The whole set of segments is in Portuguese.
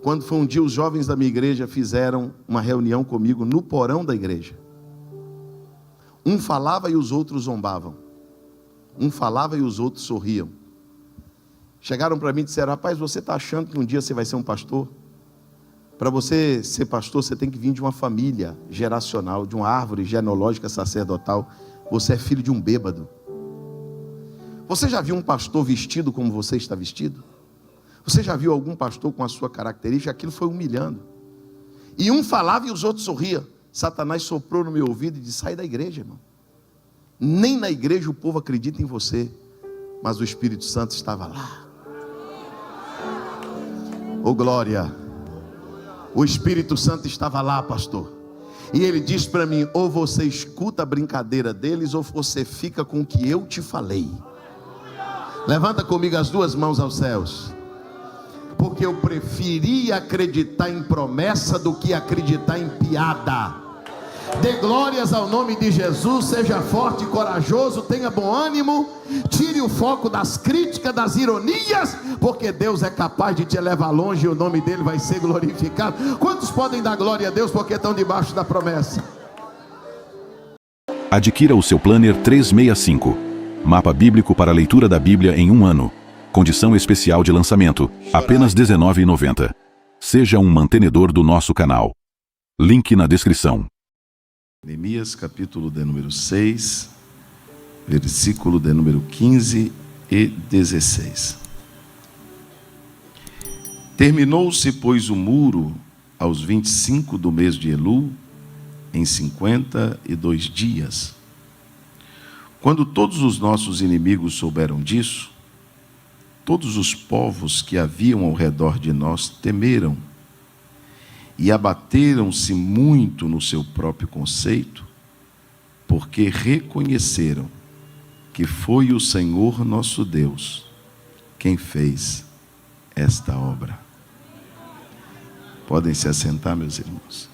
quando foi um dia, os jovens da minha igreja fizeram uma reunião comigo no porão da igreja. Um falava e os outros zombavam. Um falava e os outros sorriam. Chegaram para mim e disseram: rapaz, você está achando que um dia você vai ser um pastor? Para você ser pastor, você tem que vir de uma família geracional, de uma árvore genealógica sacerdotal. Você é filho de um bêbado. Você já viu um pastor vestido como você está vestido? Você já viu algum pastor com a sua característica? Aquilo foi humilhando. E um falava e os outros sorriam. Satanás soprou no meu ouvido e disse: sai da igreja, irmão. Nem na igreja o povo acredita em você. Mas o Espírito Santo estava lá. Oh glória. O Espírito Santo estava lá, pastor. E ele disse para mim: ou você escuta a brincadeira deles, ou você fica com o que eu te falei. Levanta comigo as duas mãos aos céus. Porque eu preferia acreditar em promessa do que acreditar em piada. Dê glórias ao nome de Jesus. Seja forte e corajoso, tenha bom ânimo. Tire o foco das críticas, das ironias, porque Deus é capaz de te levar longe e o nome dele vai ser glorificado. Quantos podem dar glória a Deus porque estão debaixo da promessa? Adquira o seu Planner 365, mapa bíblico para a leitura da Bíblia em um ano. Condição especial de lançamento, apenas R$ 19,90. Seja um mantenedor do nosso canal. Link na descrição. Neemias capítulo de número 6, versículo de número 15 e 16. Terminou-se, pois, o muro aos 25 do mês de Elul, em 52 dias. Quando todos os nossos inimigos souberam disso, todos os povos que haviam ao redor de nós temeram e abateram-se muito no seu próprio conceito, porque reconheceram que foi o Senhor nosso Deus quem fez esta obra. Podem se assentar, meus irmãos.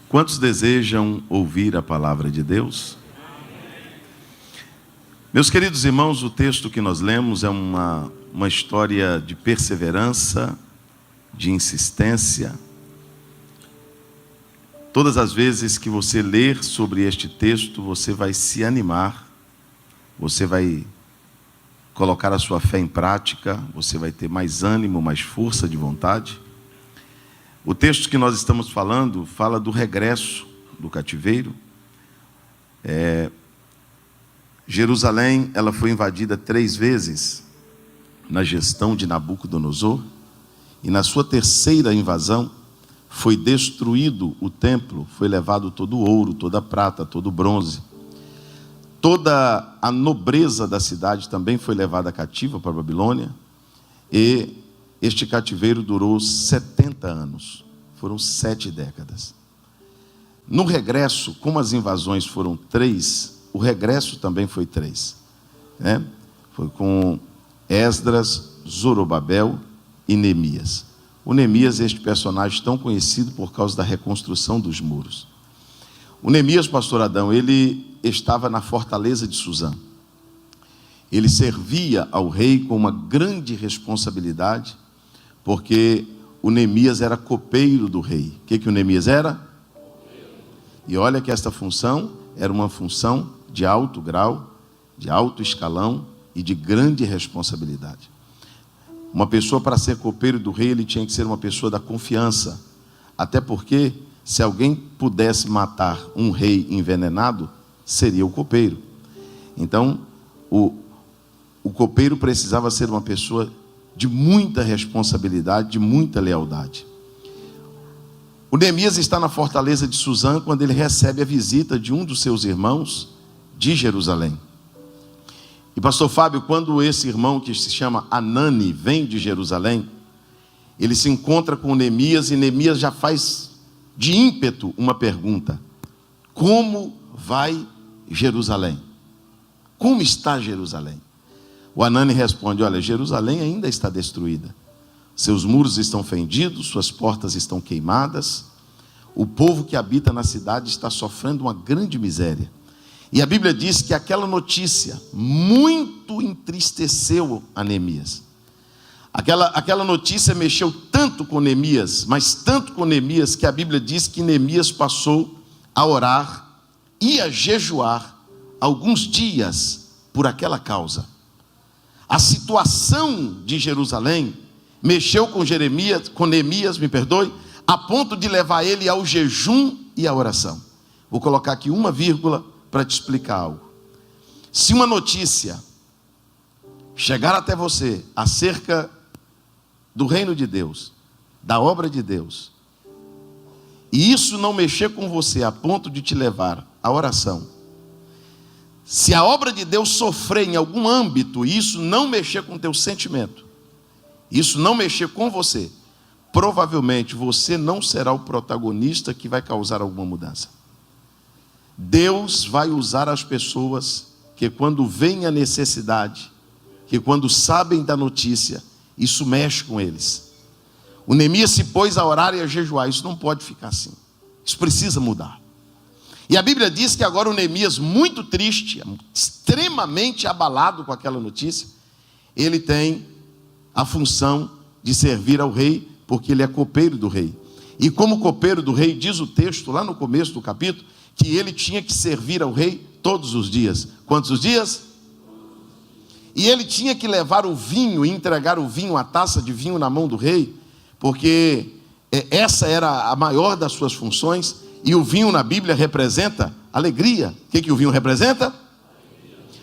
Quantos desejam ouvir a palavra de Deus? Meus queridos irmãos, o texto que nós lemos é uma história de perseverança, de insistência. Todas as vezes que você ler sobre este texto, você vai se animar, você vai colocar a sua fé em prática, você vai ter mais ânimo, mais força de vontade. O texto que nós estamos falando fala do regresso do cativeiro. Jerusalém, ela foi invadida 3 vezes na gestão de Nabucodonosor, e na sua terceira invasão foi destruído o templo, foi levado todo o ouro, toda a prata, todo o bronze. Toda a nobreza da cidade também foi levada cativa para a Babilônia, e este cativeiro durou 70 anos, foram 7 décadas. No regresso, como as invasões foram 3, o regresso também foi 3, né? Foi com Esdras, Zorobabel e Neemias. O Neemias, este personagem tão conhecido por causa da reconstrução dos muros. O Neemias, pastor Adão, ele estava na fortaleza de Suzã. Ele servia ao rei com uma grande responsabilidade, porque o Neemias era copeiro do rei. O que o Neemias era? E olha que esta função era uma função de alto grau, de alto escalão e de grande responsabilidade. Uma pessoa, para ser copeiro do rei, ele tinha que ser uma pessoa da confiança. Até porque, se alguém pudesse matar um rei envenenado, seria o copeiro. Então, o copeiro precisava ser uma pessoa de muita responsabilidade, de muita lealdade. O Neemias está na fortaleza de Suzã quando ele recebe a visita de um dos seus irmãos de Jerusalém. E pastor Fábio, quando esse irmão que se chama Anani vem de Jerusalém, ele se encontra com Neemias e Neemias já faz de ímpeto uma pergunta: como vai Jerusalém? Como está Jerusalém? O Anani responde: olha, Jerusalém ainda está destruída. Seus muros estão fendidos, suas portas estão queimadas. O povo que habita na cidade está sofrendo uma grande miséria. E a Bíblia diz que aquela notícia muito entristeceu a Neemias. Aquela notícia mexeu tanto com Neemias, mas tanto com Neemias, que a Bíblia diz que Neemias passou a orar e a jejuar alguns dias por aquela causa. A situação de Jerusalém mexeu com Neemias, a ponto de levar ele ao jejum e à oração. Vou colocar aqui uma vírgula para te explicar algo. Se uma notícia chegar até você acerca do reino de Deus, da obra de Deus, e isso não mexer com você a ponto de te levar à oração, se a obra de Deus sofrer em algum âmbito e isso não mexer com o teu sentimento, isso não mexer com você, provavelmente você não será o protagonista que vai causar alguma mudança. Deus vai usar as pessoas que quando vem a necessidade, que quando sabem da notícia, isso mexe com eles. O Neemias se pôs a orar e a jejuar. Isso não pode ficar assim. Isso precisa mudar. E a Bíblia diz que agora o Neemias, muito triste, extremamente abalado com aquela notícia, ele tem a função de servir ao rei, porque ele é copeiro do rei. E como copeiro do rei, diz o texto lá no começo do capítulo, que ele tinha que servir ao rei todos os dias. Quantos os dias? E ele tinha que levar o vinho e entregar o vinho, a taça de vinho na mão do rei, porque essa era a maior das suas funções. E o vinho na Bíblia representa alegria. O que o vinho representa?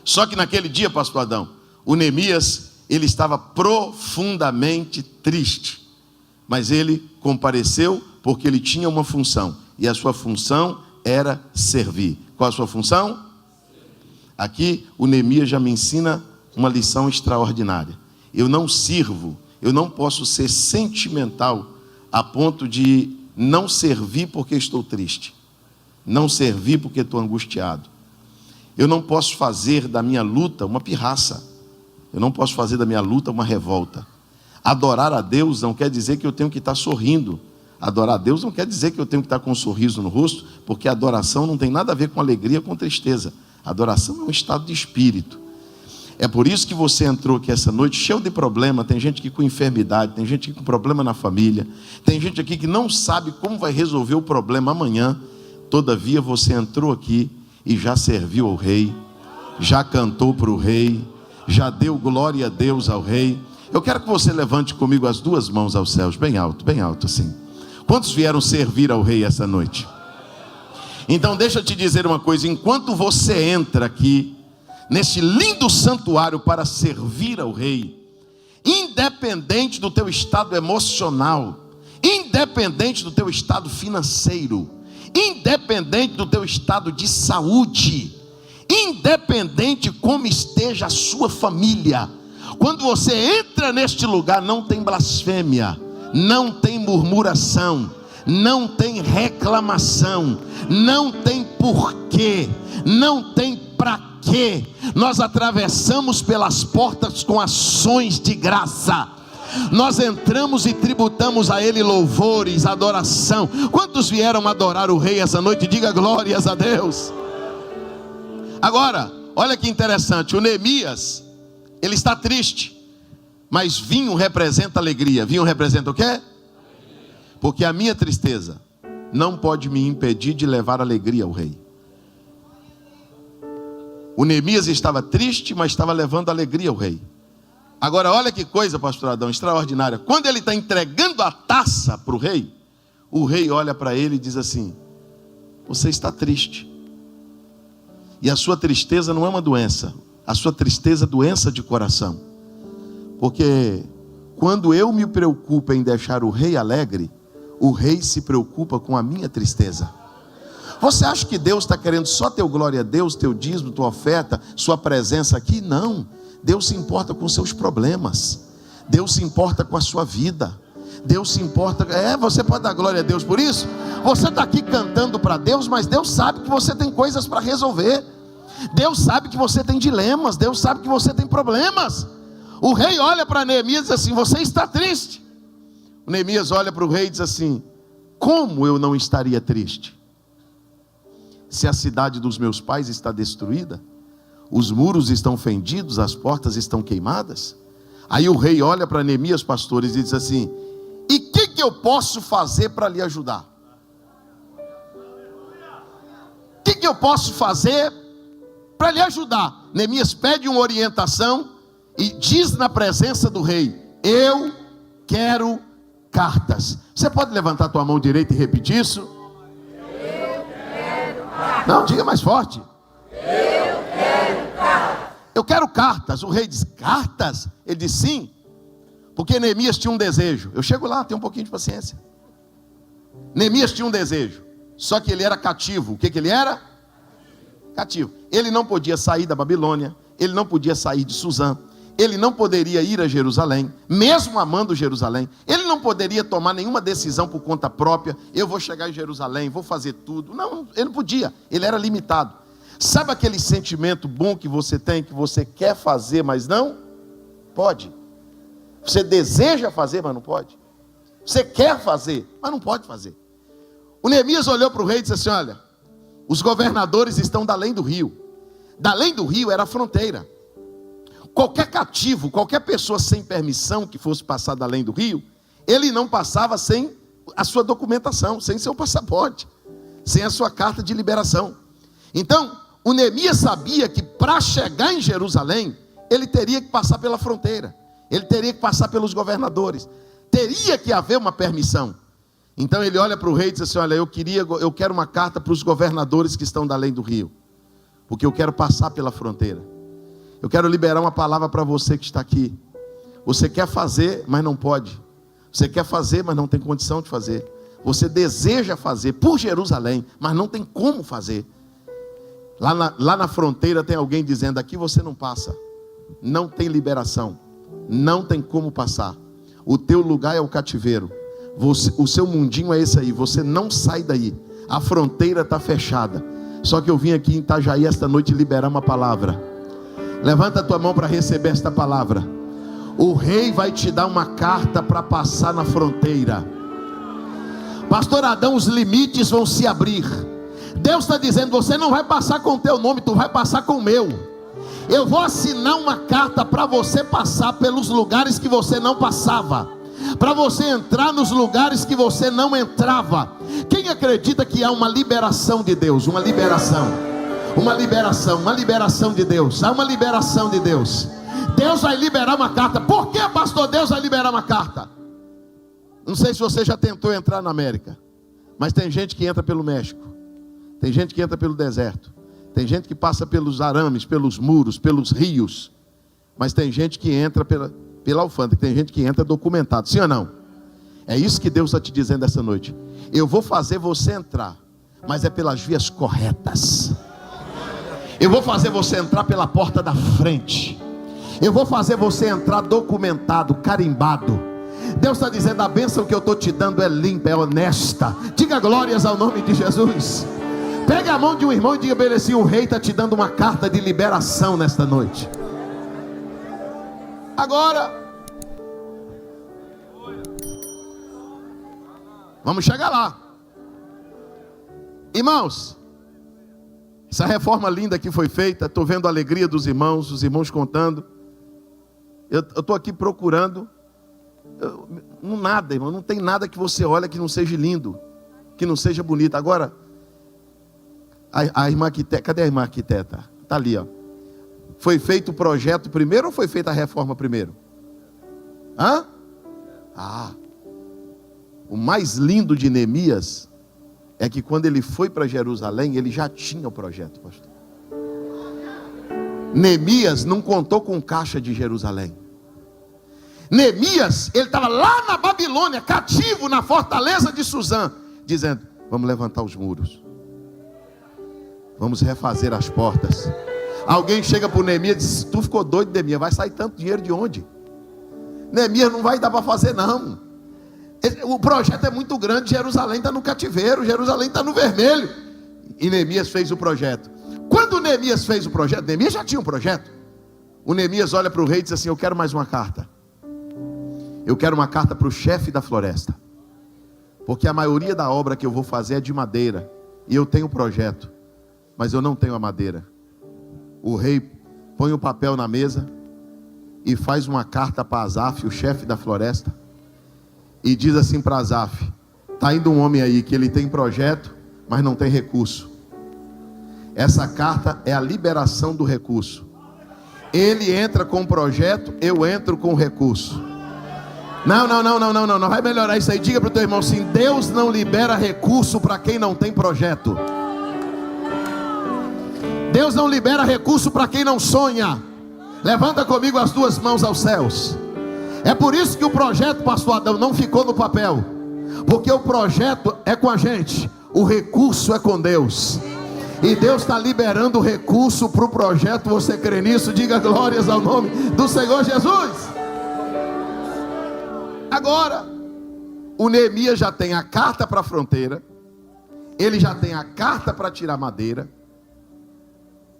Só que naquele dia, pastor Adão, o Neemias, ele estava profundamente triste. Mas ele compareceu porque ele tinha uma função. E a sua função era servir. Qual a sua função? Aqui o Neemias já me ensina uma lição extraordinária. Eu não sirvo, eu não posso ser sentimental a ponto de não servir porque estou triste, não servir porque estou angustiado. Eu não posso fazer da minha luta uma pirraça, eu não posso fazer da minha luta uma revolta. Adorar a Deus não quer dizer que eu tenho que estar sorrindo. Adorar a Deus não quer dizer que eu tenho que estar com um sorriso no rosto, porque a adoração não tem nada a ver com alegria, com tristeza. A adoração é um estado de espírito. É por isso que você entrou aqui essa noite cheio de problema. Tem gente aqui com enfermidade, tem gente aqui com problema na família, tem gente aqui que não sabe como vai resolver o problema amanhã. Todavia você entrou aqui e já serviu ao rei, já cantou para o rei, já deu glória a Deus ao rei. Eu quero que você levante comigo as duas mãos aos céus, bem alto assim. Quantos vieram servir ao rei essa noite? Então deixa eu te dizer uma coisa, enquanto você entra aqui neste lindo santuário para servir ao rei, independente do teu estado emocional, independente do teu estado financeiro, independente do teu estado de saúde, independente como esteja a sua família, quando você entra neste lugar, não tem blasfêmia, não tem murmuração, não tem reclamação, não tem porquê, não tem para quê. Nós atravessamos pelas portas com ações de graça. Nós entramos e tributamos a Ele louvores, adoração. Quantos vieram adorar o Rei essa noite? Diga glórias a Deus. Agora, olha que interessante. O Neemias, ele está triste, mas vinho representa alegria. Vinho representa o quê? Porque a minha tristeza não pode me impedir de levar alegria ao Rei. O Neemias estava triste, mas estava levando alegria ao rei. Agora olha que coisa, pastor Adão, extraordinária. Quando ele está entregando a taça para o rei olha para ele e diz assim: você está triste. E a sua tristeza não é uma doença. A sua tristeza é doença de coração. Porque quando eu me preocupo em deixar o rei alegre, o rei se preocupa com a minha tristeza. Você acha que Deus está querendo só teu glória a Deus, teu dízimo, tua oferta, sua presença aqui? Não. Deus se importa com seus problemas. Deus se importa com a sua vida. Deus se importa. Você pode dar glória a Deus por isso? Você está aqui cantando para Deus, mas Deus sabe que você tem coisas para resolver. Deus sabe que você tem dilemas. Deus sabe que você tem problemas. O rei olha para Neemias e diz assim: você está triste. O Neemias olha para o rei e diz assim: como eu não estaria triste? Se a cidade dos meus pais está destruída, os muros estão fendidos, as portas estão queimadas, Aí o rei olha para Neemias, pastores, e diz assim: e o que eu posso fazer para lhe ajudar? O que eu posso fazer para lhe ajudar? Neemias pede uma orientação e diz na presença do rei: eu quero cartas. Você pode levantar a tua mão direita e repetir isso? Eu quero cartas. Não, diga mais forte. Eu quero cartas. Eu quero cartas. O rei diz: cartas? Ele diz sim, porque Neemias tinha um desejo. Eu chego lá, tenho um pouquinho de paciência. Neemias tinha um desejo, só que ele era cativo. O que ele era? Cativo. Ele não podia sair da Babilônia, ele não podia sair de Suzã, ele não poderia ir a Jerusalém, mesmo amando Jerusalém. Ele não poderia tomar nenhuma decisão por conta própria. Eu vou chegar em Jerusalém, vou fazer tudo. Não, ele não podia, ele era limitado. Sabe aquele sentimento bom que você tem, que você quer fazer, mas não pode? Você deseja fazer, mas não pode. Você quer fazer, mas não pode fazer. O Neemias olhou para o rei e disse assim: olha, os governadores estão da além do rio. Da além do rio era a fronteira. Qualquer cativo, qualquer pessoa sem permissão que fosse passar da além do rio, ele não passava sem a sua documentação, sem seu passaporte, sem a sua carta de liberação. Então, o Neemias sabia que para chegar em Jerusalém, ele teria que passar pela fronteira, ele teria que passar pelos governadores, teria que haver uma permissão. Então ele olha para o rei e diz assim: olha, eu quero uma carta para os governadores que estão da além do rio, porque eu quero passar pela fronteira. Eu quero liberar uma palavra para você que está aqui. Você quer fazer, mas não pode. Você quer fazer, mas não tem condição de fazer. Você deseja fazer por Jerusalém, mas não tem como fazer. Lá na fronteira tem alguém dizendo: aqui você não passa. Não tem liberação. Não tem como passar. O teu lugar é o cativeiro. O seu mundinho é esse aí. Você não sai daí. A fronteira está fechada. Só que eu vim aqui em Itajaí esta noite liberar uma palavra. Levanta a tua mão para receber esta palavra. O rei vai te dar uma carta para passar na fronteira. Pastor Adão, os limites vão se abrir. Deus está dizendo: você não vai passar com o teu nome, tu vai passar com o meu. Eu vou assinar uma carta para você passar pelos lugares que você não passava, para você entrar nos lugares que você não entrava. Quem acredita que há uma liberação de Deus? Uma liberação de Deus. Há uma liberação de Deus. Deus vai liberar uma carta. Por que, pastor, Deus vai liberar uma carta? Não sei se você já tentou entrar na América, mas tem gente que entra pelo México, tem gente que entra pelo deserto, tem gente que passa pelos arames, pelos muros, pelos rios, mas tem gente que entra pela alfândega, tem gente que entra documentado. Sim ou não? É isso que Deus está te dizendo essa noite. Eu vou fazer você entrar, mas é pelas vias corretas. Eu vou fazer você entrar pela porta da frente. Eu vou fazer você entrar documentado, carimbado. Deus está dizendo: a bênção que eu estou te dando é limpa, é honesta. Diga glórias ao nome de Jesus. Pegue a mão de um irmão e diga para ele assim: o rei está te dando uma carta de liberação nesta noite. Agora, vamos chegar lá. Irmãos, essa reforma linda que foi feita, estou vendo a alegria dos irmãos, os irmãos contando. Eu estou aqui procurando, nada, irmão, não tem nada que você olha que não seja lindo, que não seja bonito. Agora, a irmã arquiteta, cadê a irmã arquiteta? Está ali, ó. Foi feito o projeto primeiro ou foi feita a reforma primeiro? Hã? O mais lindo de Neemias é que quando ele foi para Jerusalém, ele já tinha o projeto, pastor. Neemias não contou com caixa de Jerusalém. Neemias, ele estava lá na Babilônia, cativo na fortaleza de Suzã, dizendo: vamos levantar os muros, vamos refazer as portas. Alguém chega para o Neemias e diz: tu ficou doido, Neemias? Vai sair tanto dinheiro de onde? Neemias, não vai dar para fazer não. O projeto é muito grande. Jerusalém está no cativeiro, Jerusalém está no vermelho. E Neemias fez o projeto. Quando Neemias fez o projeto, Neemias já tinha um projeto. O Neemias olha para o rei e diz assim: eu quero mais uma carta. Eu quero uma carta para o chefe da floresta, porque a maioria da obra que eu vou fazer é de madeira, e eu tenho o projeto, mas eu não tenho a madeira. O rei põe o papel na mesa, e faz uma carta para Asaf, o chefe da floresta, e diz assim para Asaf: está indo um homem aí que ele tem projeto, mas não tem recurso. Essa carta é a liberação do recurso. Ele entra com o projeto, eu entro com o recurso. Não, vai melhorar isso aí. Diga para o teu irmão assim: Deus não libera recurso para quem não tem projeto. Deus não libera recurso para quem não sonha. Levanta comigo as duas mãos aos céus. É por isso que o projeto, pastor Adão, não ficou no papel, porque o projeto é com a gente, o recurso é com Deus. E Deus está liberando o recurso para o projeto. Você crê nisso? Diga glórias ao nome do Senhor Jesus. Agora, o Neemias já tem a carta para a fronteira, ele já tem a carta para tirar madeira,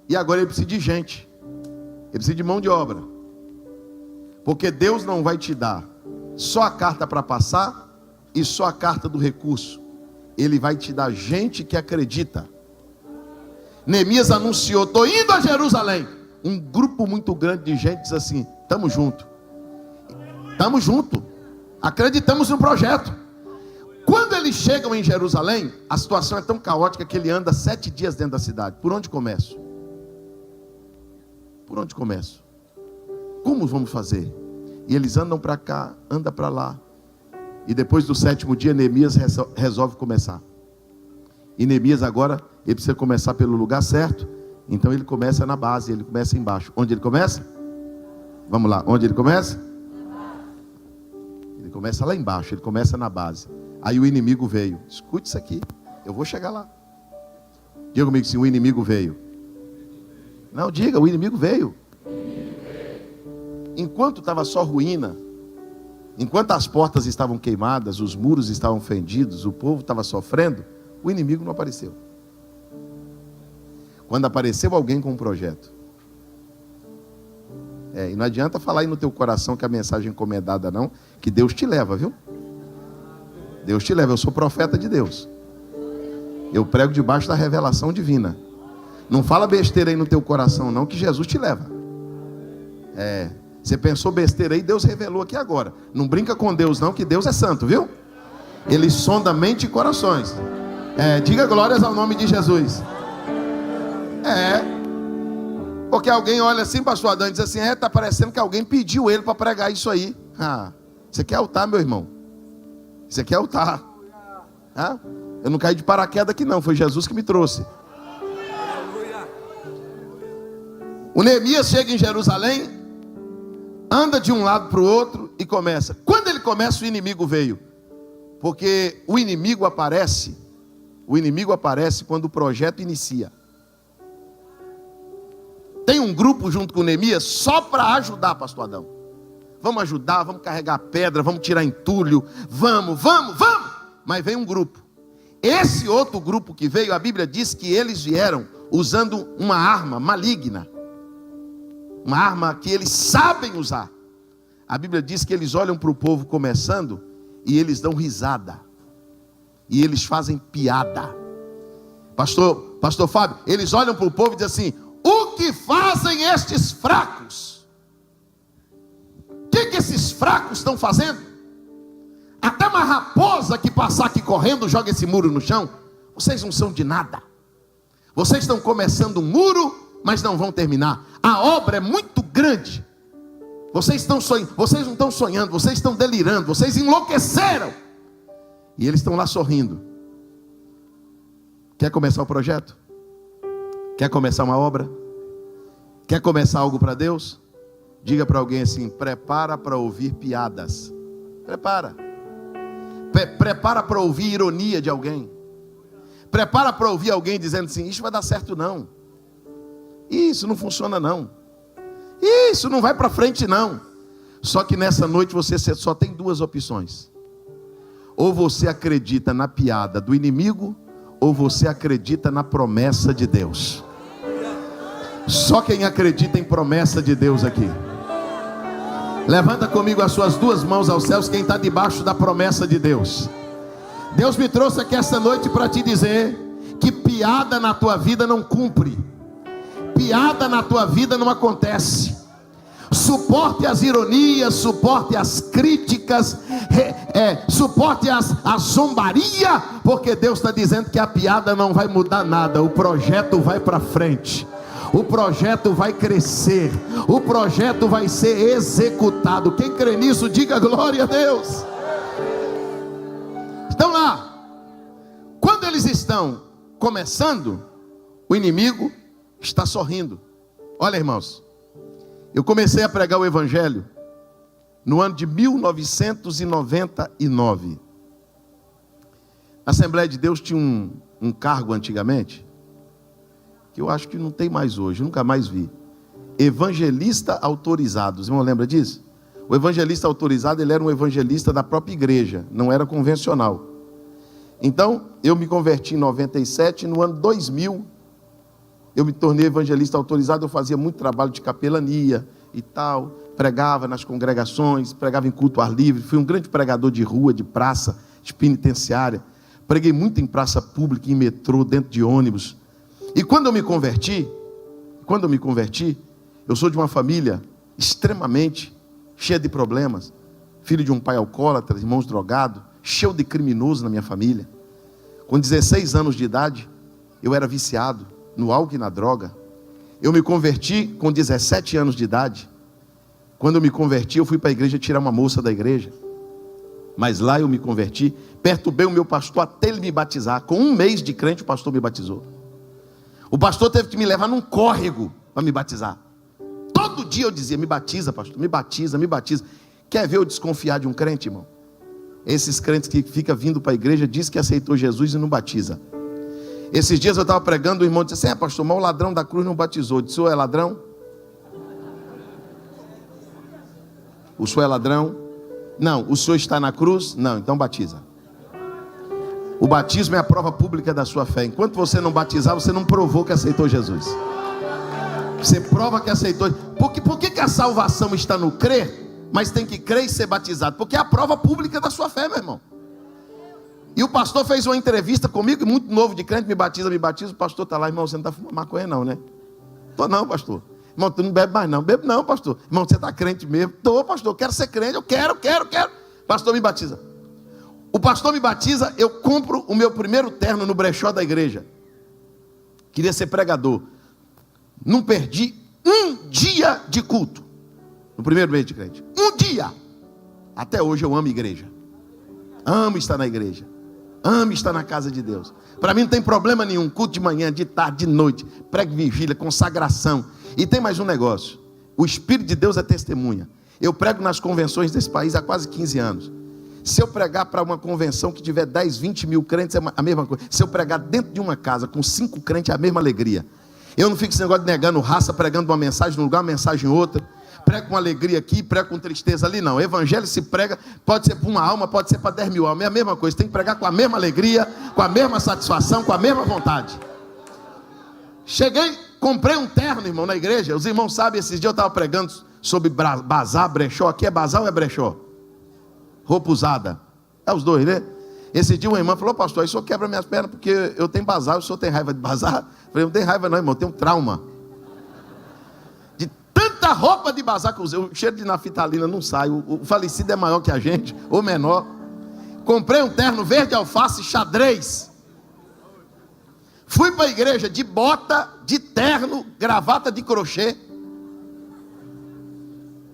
e agora ele precisa de gente, ele precisa de mão de obra, porque Deus não vai te dar só a carta para passar e só a carta do recurso. Ele vai te dar gente que acredita. Neemias anunciou: estou indo a Jerusalém. Um grupo muito grande de gente diz assim: estamos juntos, acreditamos no projeto. Quando eles chegam em Jerusalém, a situação é tão caótica que ele anda 7 dias dentro da cidade. Por onde começo? Como vamos fazer? E eles andam para cá, andam para lá, e depois do 7º dia Neemias resolve começar. E Neemias agora, ele precisa começar pelo lugar certo. Então ele começa na base, ele começa embaixo. Onde ele começa? Vamos lá, onde ele começa? Ele começa lá embaixo, ele começa na base. Aí o inimigo veio. Escute isso aqui, eu vou chegar lá. Diga comigo assim: o inimigo veio. Não, diga, o inimigo veio. Enquanto estava só ruína, enquanto as portas estavam queimadas, os muros estavam fendidos, o povo estava sofrendo, o inimigo não apareceu. Quando apareceu alguém com um projeto, e não adianta falar aí no teu coração que a mensagem é encomendada não, que Deus te leva, viu? Deus te leva. Eu sou profeta de Deus, eu prego debaixo da revelação divina. Não fala besteira aí no teu coração não, que Jesus te leva. Você pensou besteira aí, Deus revelou aqui agora. Não brinca com Deus não, que Deus é santo, viu? Ele sonda mente e corações. Diga glórias ao nome de Jesus. Porque alguém olha assim, pastor Adão, e diz assim: está parecendo que alguém pediu ele para pregar isso aí. Isso aqui é altar, meu irmão. Isso aqui é altar. Eu não caí de paraquedas aqui não, foi Jesus que me trouxe. O Neemias chega em Jerusalém, anda de um lado para o outro e começa. Quando ele começa, o inimigo veio. Porque o inimigo aparece quando o projeto inicia. Tem um grupo junto com o Neemias só para ajudar, pastor Adão. Vamos ajudar, vamos carregar pedra, vamos tirar entulho, vamos. Mas vem um grupo. Esse outro grupo que veio, a Bíblia diz que eles vieram usando uma arma maligna. Uma arma que eles sabem usar. A Bíblia diz que eles olham para o povo começando e eles dão risada. E eles fazem piada. Pastor Fábio, eles olham para o povo e dizem assim: o que fazem estes fracos? O que esses fracos estão fazendo? Até uma raposa que passar aqui correndo joga esse muro no chão. Vocês não são de nada. Vocês estão começando um muro, mas não vão terminar. A obra é muito grande. Vocês não estão sonhando, vocês estão delirando, vocês enlouqueceram. E eles estão lá sorrindo. Quer começar o projeto? Quer começar uma obra? Quer começar algo para Deus? Diga para alguém assim: prepara para ouvir piadas. Prepara para ouvir ironia de alguém. Prepara para ouvir alguém dizendo assim: isso vai dar certo não. Isso não funciona não. Isso não vai para frente não. Só que nessa noite você só tem 2 opções. Ou você acredita na piada do inimigo, ou você acredita na promessa de Deus. Só quem acredita em promessa de Deus aqui. Levanta comigo as suas 2 mãos aos céus, quem está debaixo da promessa de Deus. Deus me trouxe aqui essa noite para te dizer que piada na tua vida não cumpre. Piada na tua vida não acontece. Suporte as ironias, suporte as críticas, suporte a zombaria, porque Deus está dizendo que a piada não vai mudar nada. O projeto vai para frente, o projeto vai crescer, o projeto vai ser executado. Quem crê nisso, diga glória a Deus. Então lá, quando eles estão começando, o inimigo está sorrindo. Olha, irmãos, eu comecei a pregar o evangelho no ano de 1999. A Assembleia de Deus tinha um cargo antigamente, que eu acho que não tem mais hoje, nunca mais vi. Evangelista autorizado. Os irmãos lembram disso? O evangelista autorizado, ele era um evangelista da própria igreja, não era convencional. Então, eu me converti em 97, no ano 2000, eu me tornei evangelista autorizado. Eu fazia muito trabalho de capelania e tal, pregava nas congregações, pregava em culto ao ar livre, fui um grande pregador de rua, de praça, de penitenciária, preguei muito em praça pública, em metrô, dentro de ônibus. E quando eu me converti, eu sou de uma família extremamente cheia de problemas, filho de um pai alcoólatra, irmãos drogados, cheio de criminoso na minha família. Com 16 anos de idade, eu era viciado no álcool e na droga. Eu me converti com 17 anos de idade. Quando eu me converti, eu fui para a igreja tirar uma moça da igreja. Mas lá eu me converti, perturbei o meu pastor até ele me batizar. Com um mês de crente, o pastor me batizou. O pastor teve que me levar num córrego para me batizar. Todo dia eu dizia: me batiza, pastor, me batiza, me batiza. Quer ver eu desconfiar de um crente, irmão? Esses crentes que ficam vindo para a igreja, diz que aceitou Jesus e não batiza. Esses dias eu estava pregando, o irmão disse assim: pastor, mas o ladrão da cruz não batizou. Eu disse: o senhor é ladrão? O senhor é ladrão? Não. O senhor está na cruz? Não, então batiza. O batismo é a prova pública da sua fé. Enquanto você não batizar, você não provou que aceitou Jesus. Você prova que aceitou. Por que a salvação está no crer, mas tem que crer e ser batizado? Porque é a prova pública da sua fé, meu irmão. E o pastor fez uma entrevista comigo, muito novo de crente, me batiza. O pastor está lá: irmão, você não está fumando maconha não, né? Tô não, pastor. Irmão, tu não bebe mais não? Bebo não, pastor. Irmão, você está crente mesmo? Tô, pastor, quero ser crente, eu quero. Pastor, me batiza. O pastor me batiza, eu compro o meu primeiro terno no brechó da igreja. Queria ser pregador. Não perdi um dia de culto no primeiro mês de crente. Um dia. Até hoje eu amo igreja. Amo estar na igreja. Amo estar na casa de Deus. Para mim não tem problema nenhum. Culto de manhã, de tarde, de noite. Prego, vigília, consagração. E tem mais um negócio. O Espírito de Deus é testemunha. Eu prego nas convenções desse país há quase 15 anos. Se eu pregar para uma convenção que tiver 10, 20 mil crentes, é a mesma coisa. Se eu pregar dentro de uma casa com 5 crentes, é a mesma alegria. Eu não fico esse negócio de negando raça, pregando uma mensagem num lugar, uma mensagem em outra. Prego com alegria aqui, prego com tristeza ali. Não, o evangelho se prega, pode ser para uma alma, pode ser para 10 mil almas. É a mesma coisa, tem que pregar com a mesma alegria, com a mesma satisfação, com a mesma vontade. Cheguei, comprei um terno, irmão, na igreja. Os irmãos sabem, esses dias eu estava pregando sobre bazar, brechó. Aqui é bazar ou é brechó? Roupa usada. É os dois, né? Esse dia uma irmã falou: pastor, aí o senhor quebra minhas pernas porque eu tenho bazar. O senhor tem raiva de bazar? Eu falei: não tem raiva não, irmão, eu tenho trauma. De tanta roupa de bazar que eu usei, o cheiro de naftalina não sai. O falecido é maior que a gente, ou menor. Comprei um terno verde alface xadrez. Fui para a igreja de bota, de terno, gravata de crochê.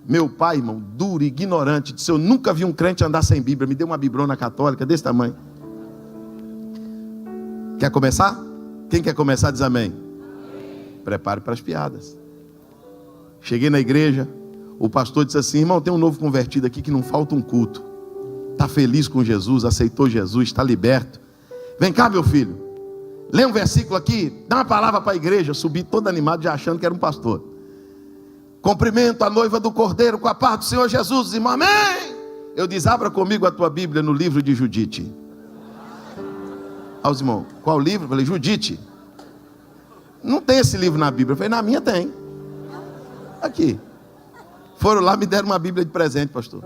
Meu pai, irmão, duro, ignorante, disse: eu nunca vi um crente andar sem Bíblia. Me deu uma bibrona católica desse tamanho. Quer começar? Quem quer começar diz amém. Prepare para as piadas. Cheguei na igreja, o pastor disse assim: irmão, tem um novo convertido aqui que não falta um culto. Está feliz com Jesus, aceitou Jesus, está liberto. Vem cá, meu filho, lê um versículo aqui, dá uma palavra para a igreja. Eu subi todo animado, já achando que era um pastor. Cumprimento a noiva do Cordeiro com a paz do Senhor Jesus, irmão, amém. Eu disse: abra comigo a tua Bíblia no livro de Judite. Aos irmãos: qual livro? Eu falei: Judite. Não tem esse livro na Bíblia. Eu falei: na minha tem. Aqui. Foram lá, me deram uma Bíblia de presente, pastor.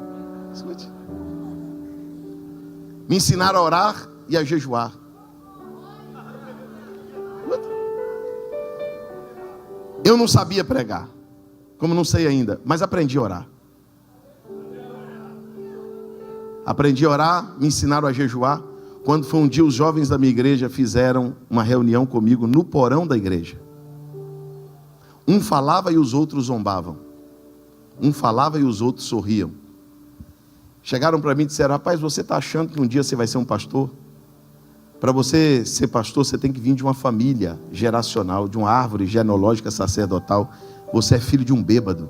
Escute. Me ensinaram a orar e a jejuar. Eu não sabia pregar. como não sei ainda, mas aprendi a orar. Aprendi a orar, me ensinaram a jejuar. Quando foi um dia, os jovens da minha igreja fizeram uma reunião comigo no porão da igreja. Um falava e os outros zombavam. Um falava e os outros sorriam. Chegaram para mim e disseram: rapaz, você está achando que um dia você vai ser um pastor? Para você ser pastor, você tem que vir de uma família geracional, de uma árvore genealógica sacerdotal. Você é filho de um bêbado.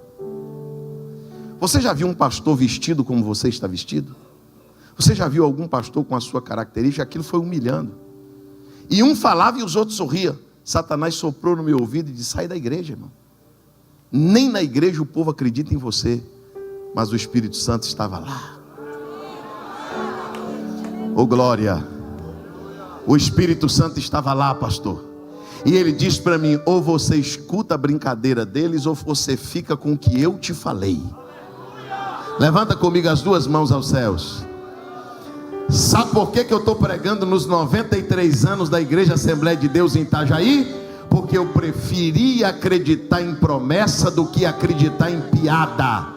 Você já viu um pastor vestido como você está vestido? Você já viu algum pastor com a sua característica? Aquilo foi humilhando. E um falava e os outros sorriam. Satanás soprou no meu ouvido e disse: sai da igreja, irmão. Nem na igreja o povo acredita em você. Mas o Espírito Santo estava lá. Oh glória. O Espírito Santo estava lá, pastor. E ele disse para mim: ou você escuta a brincadeira deles, ou você fica com o que eu te falei. Levanta comigo as duas mãos aos céus. Sabe por que eu estou pregando nos 93 anos da Igreja Assembleia de Deus em Itajaí? Porque eu preferia acreditar em promessa do que acreditar em piada.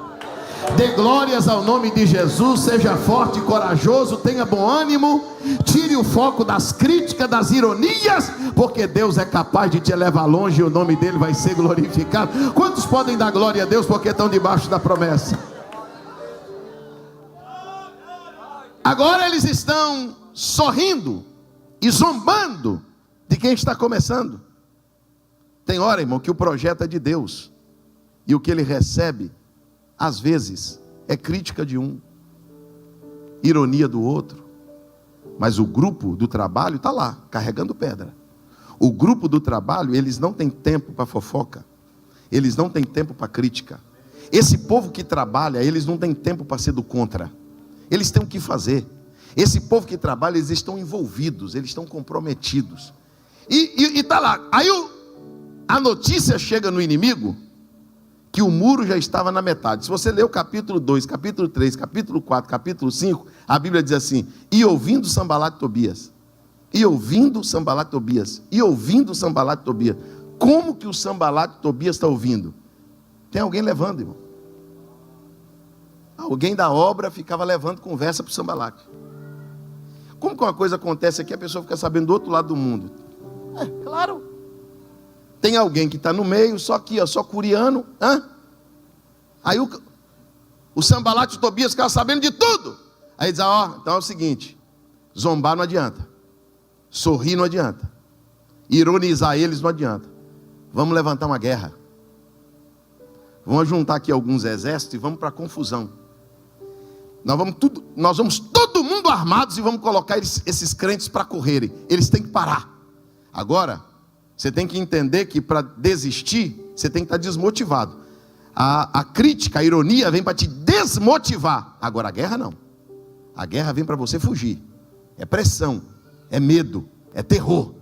Dê glórias ao nome de Jesus, seja forte e corajoso, tenha bom ânimo, tire o foco das críticas, das ironias, porque Deus é capaz de te levar longe e o nome dele vai ser glorificado. Quantos podem dar glória a Deus porque estão debaixo da promessa? Agora eles estão sorrindo e zombando de quem está começando. Tem hora, irmão, que o projeto é de Deus, e o que ele recebe às vezes é crítica de um, ironia do outro, mas o grupo do trabalho está lá, carregando pedra. O grupo do trabalho, eles não têm tempo para fofoca, eles não têm tempo para crítica. Esse povo que trabalha, eles não têm tempo para ser do contra, eles têm o que fazer. Esse povo que trabalha, eles estão envolvidos, eles estão comprometidos, e está lá. Aí a notícia chega no inimigo, que o muro já estava na metade. Se você ler o capítulo 2, capítulo 3, capítulo 4, capítulo 5, a Bíblia diz assim: e ouvindo Sanbalat e Tobias, e ouvindo Sanbalat e Tobias, e ouvindo Sanbalat e Tobias. Como que o Sanbalat e Tobias está ouvindo? Tem alguém levando, irmão. Alguém da obra ficava levando conversa para o Sanbalat. Como que uma coisa acontece aqui, a pessoa fica sabendo do outro lado do mundo? Claro. Tem alguém que está no meio, só aqui, ó, só curiano. Aí o Sanbalat e Tobias ficavam sabendo de tudo. Aí diz: ó, então é o seguinte, zombar não adianta, sorrir não adianta, ironizar eles não adianta. Vamos levantar uma guerra. Vamos juntar aqui alguns exércitos e vamos para a confusão. Nós vamos todo mundo armados e vamos colocar esses crentes para correrem. Eles têm que parar. Agora, você tem que entender que para desistir, você tem que estar desmotivado. A crítica, a ironia vem para te desmotivar. Agora a guerra não. A guerra vem para você fugir. É pressão, é medo, é terror.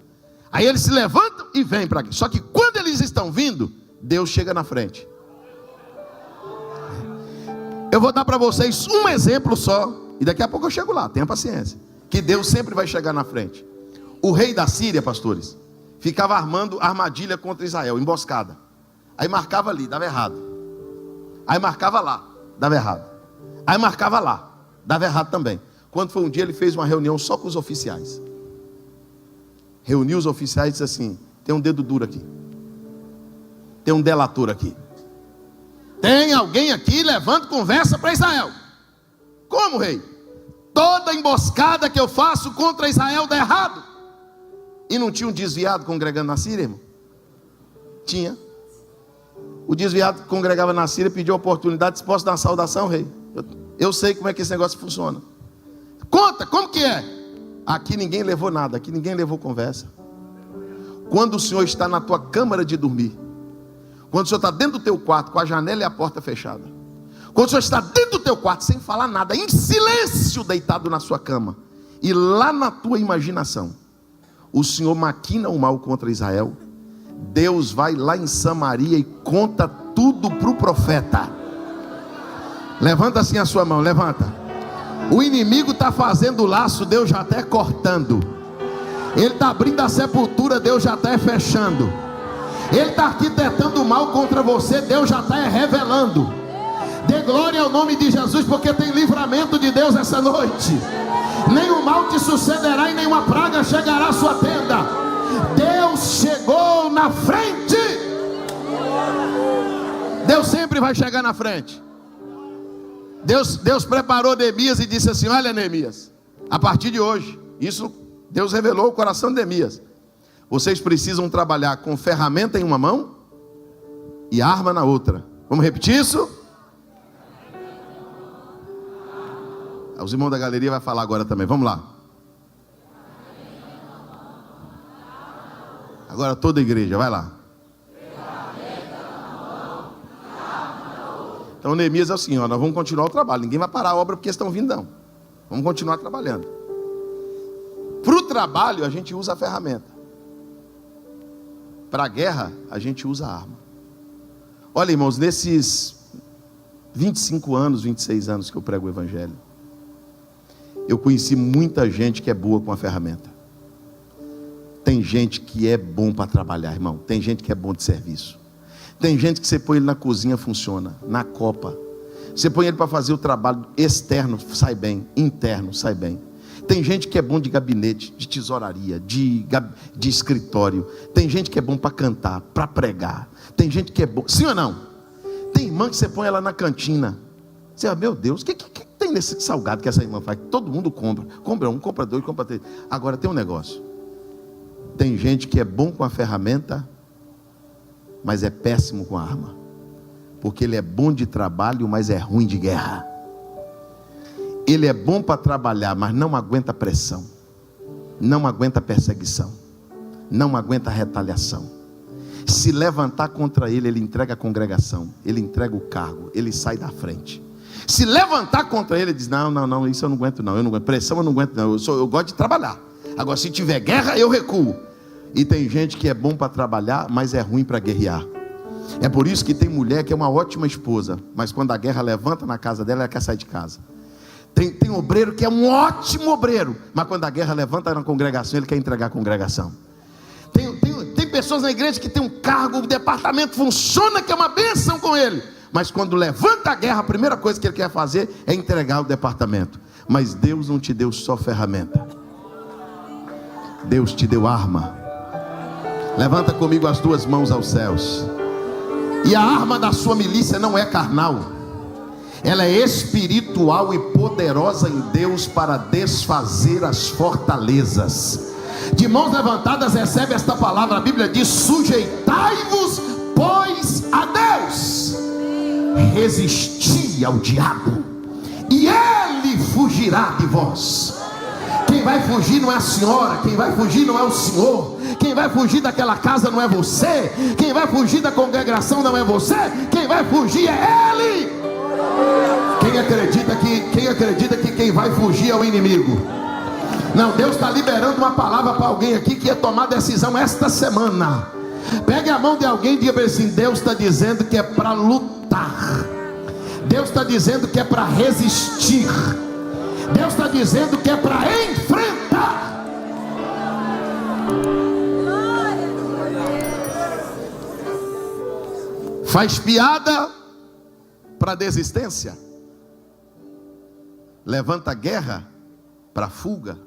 Aí eles se levantam e vêm para aqui. Só que quando eles estão vindo, Deus chega na frente. Eu vou dar para vocês um exemplo só, e daqui a pouco eu chego lá, tenha paciência, que Deus sempre vai chegar na frente. O rei da Síria, pastores, ficava armando armadilha contra Israel, emboscada. Aí marcava ali, dava errado. Aí marcava lá, dava errado. Aí marcava lá, dava errado também. Quando foi um dia, ele fez uma reunião só com os oficiais. Reuniu os oficiais e disse assim: tem um dedo duro aqui, tem um delator aqui, tem alguém aqui levando conversa para Israel. Como, rei? Toda emboscada que eu faço contra Israel dá errado. E não tinha um desviado congregando na Síria, irmão? Tinha. O desviado que congregava na Síria pediu a oportunidade, disse: posso dar uma saudação, rei? Eu sei como é que esse negócio funciona. Conta, como que é? Aqui ninguém levou nada, aqui ninguém levou conversa. Quando o senhor está na tua câmara de dormir, quando o senhor está dentro do teu quarto, com a janela e a porta fechada, quando o senhor está dentro do teu quarto, sem falar nada, em silêncio, deitado na sua cama, e lá na tua imaginação, o Senhor maquina o mal contra Israel, Deus vai lá em Samaria e conta tudo para o profeta. Levanta assim a sua mão, levanta. O inimigo está fazendo laço, Deus já está cortando. Ele está abrindo a sepultura, Deus já está fechando. Ele está arquitetando o mal contra você, Deus já está revelando. Dê glória ao nome de Jesus, porque tem livramento de Deus essa noite. Nenhum mal te sucederá e nenhuma praga chegará à sua tenda. Deus chegou na frente. Deus sempre vai chegar na frente. Deus preparou Neemias e disse assim: olha, Neemias, a partir de hoje, isso Deus revelou o coração de Neemias. Vocês precisam trabalhar com ferramenta em uma mão e arma na outra. Vamos repetir isso? Os irmãos da galeria vão falar agora também. Vamos lá. Agora toda a igreja, vai lá. Então Neemias é assim, ó, nós vamos continuar o trabalho. Ninguém vai parar a obra porque estão vindo, não. Vamos continuar trabalhando. Para o trabalho a gente usa a ferramenta. Para a guerra a gente usa a arma. Olha, irmãos, nesses 25 anos, 26 anos que eu prego o evangelho, eu conheci muita gente que é boa com a ferramenta. Tem gente que é bom para trabalhar, irmão. Tem gente que é bom de serviço. Tem gente que você põe ele na cozinha, funciona. Na copa. Você põe ele para fazer o trabalho externo, sai bem. Interno, sai bem. Tem gente que é bom de gabinete, de tesouraria, de escritório. Tem gente que é bom para cantar, para pregar. Tem gente que é bom, sim ou não? Tem irmã que você põe ela na cantina. Você fala, meu Deus, o que tem nesse salgado que essa irmã faz? Todo mundo compra. Compra um, compra dois, compra três. Agora tem um negócio. Tem gente que é bom com a ferramenta, mas é péssimo com a arma. Porque ele é bom de trabalho, mas é ruim de guerra. Ele é bom para trabalhar, mas não aguenta pressão. Não aguenta perseguição. Não aguenta retaliação. Se levantar contra ele, ele entrega a congregação. Ele entrega o cargo. Ele sai da frente. Se levantar contra ele, ele diz, não, isso eu não aguento não. Eu não aguento pressão, eu não aguento não. Eu gosto de trabalhar. Agora se tiver guerra, eu recuo. E tem gente que é bom para trabalhar, mas é ruim para guerrear. É por isso que tem mulher que é uma ótima esposa, mas quando a guerra levanta na casa dela, ela quer sair de casa. Tem obreiro que é um ótimo obreiro, mas quando a guerra levanta na congregação, ele quer entregar a congregação. Tem pessoas na igreja que tem um cargo, o departamento funciona, que é uma bênção com ele, mas quando levanta a guerra, a primeira coisa que ele quer fazer é entregar o departamento. Mas Deus não te deu só ferramenta, Deus te deu arma. Levanta comigo as duas mãos aos céus. E a arma da sua milícia não é carnal, ela é espiritual e poderosa em Deus para desfazer as fortalezas. De mãos levantadas recebe esta palavra. A Bíblia diz, sujeitai-vos pois a Deus, resisti ao diabo e ele fugirá de vós. Quem vai fugir não é a senhora, quem vai fugir não é o senhor, quem vai fugir daquela casa não é você, quem vai fugir da congregação não é você, quem vai fugir é ele. Quem acredita que quem vai fugir é o inimigo? Não, Deus está liberando uma palavra para alguém aqui que ia tomar decisão esta semana. Pegue a mão de alguém e diga assim, Deus está dizendo que é para lutar, Deus está dizendo que é para resistir, Deus está dizendo que é para enfrentar. Faz piada para desistência, levanta guerra para fuga.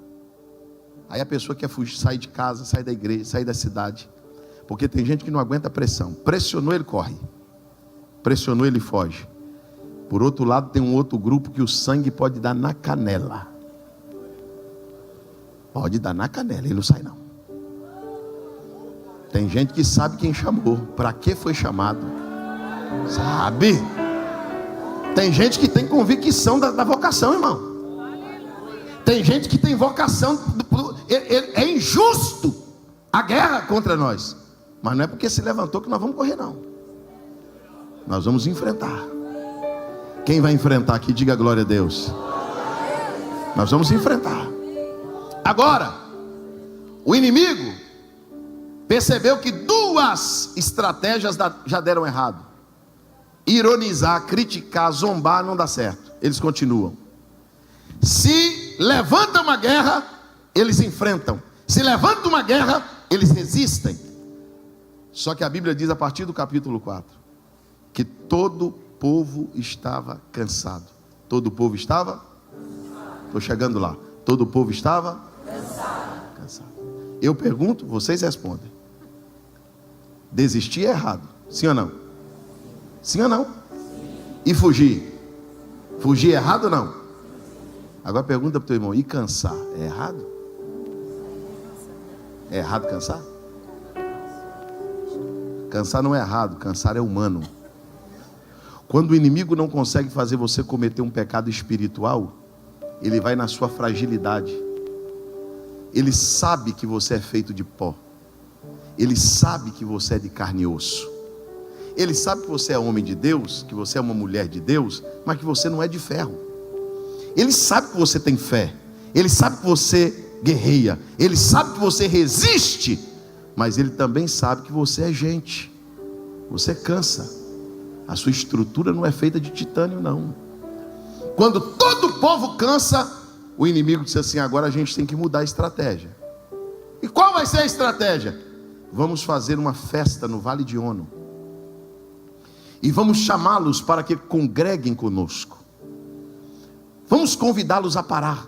Aí a pessoa quer fugir, sair de casa, sair da igreja, sair da cidade, porque tem gente que não aguenta pressão. Pressionou, ele corre. Pressionou, ele foge. Por outro lado, tem um outro grupo que o sangue pode dar na canela. Pode dar na canela, ele não sai não. Tem gente que sabe quem chamou, para que foi chamado, sabe? Tem gente que tem convicção da vocação, irmão. Tem gente que tem vocação. É injusto a guerra contra nós, mas não é porque se levantou que nós vamos correr não. Nós vamos enfrentar. Quem vai enfrentar aqui, diga glória a Deus. Nós vamos enfrentar. Agora, o inimigo percebeu que duas estratégias já deram errado. Ironizar, criticar, zombar não dá certo. Eles continuam. Se levanta uma guerra, eles enfrentam. Se levanta uma guerra, eles resistem. Só que a Bíblia diz a partir do capítulo 4 que todo o povo estava cansado. Todo o povo estava? Estou chegando lá. Todo o povo estava? Cansado. Eu pergunto, vocês respondem. Desistir é errado, sim ou não? Sim ou não? E fugir? Fugir é errado ou não? Agora pergunta para o teu irmão, e cansar? É errado? É errado cansar? Cansar não é errado, cansar é humano. Quando o inimigo não consegue fazer você cometer um pecado espiritual, ele vai na sua fragilidade. Ele sabe que você é feito de pó. Ele sabe que você é de carne e osso. Ele sabe que você é homem de Deus, que você é uma mulher de Deus, mas que você não é de ferro. Ele sabe que você tem fé. Ele sabe que você guerreia. Ele sabe que você resiste. Mas ele também sabe que você é gente. Você cansa. A sua estrutura não é feita de titânio, não. Quando todo o povo cansa, o inimigo diz assim: agora a gente tem que mudar a estratégia. E qual vai ser a estratégia? Vamos fazer uma festa no Vale de Ono. E vamos chamá-los para que congreguem conosco. Vamos convidá-los a parar.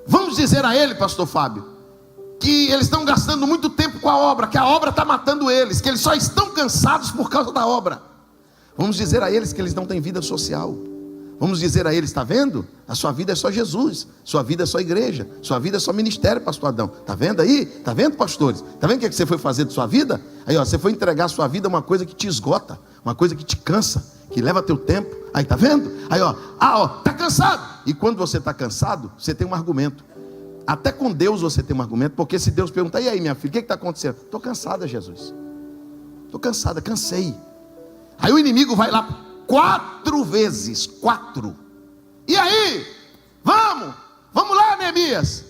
Vamos dizer a ele, pastor Fábio, que eles estão gastando muito tempo com a obra, que a obra está matando eles, que eles só estão cansados por causa da obra. Vamos dizer a eles que eles não têm vida social. Vamos dizer a eles: está vendo? A sua vida é só Jesus, sua vida é só igreja, sua vida é só ministério, pastor Adão. Está vendo aí? Está vendo, pastores? Está vendo o que você foi fazer de sua vida? Aí, ó, você foi entregar a sua vida a uma coisa que te esgota, uma coisa que te cansa, que leva teu tempo. Aí, está vendo? Aí, ó, está cansado. E quando você está cansado, você tem um argumento. Até com Deus você tem um argumento, porque se Deus perguntar: e aí, minha filha, o que está acontecendo? Estou cansada, Jesus. Estou cansada, cansei. Aí o inimigo vai lá 4 vezes, 4. E aí? Vamos lá, Neemias.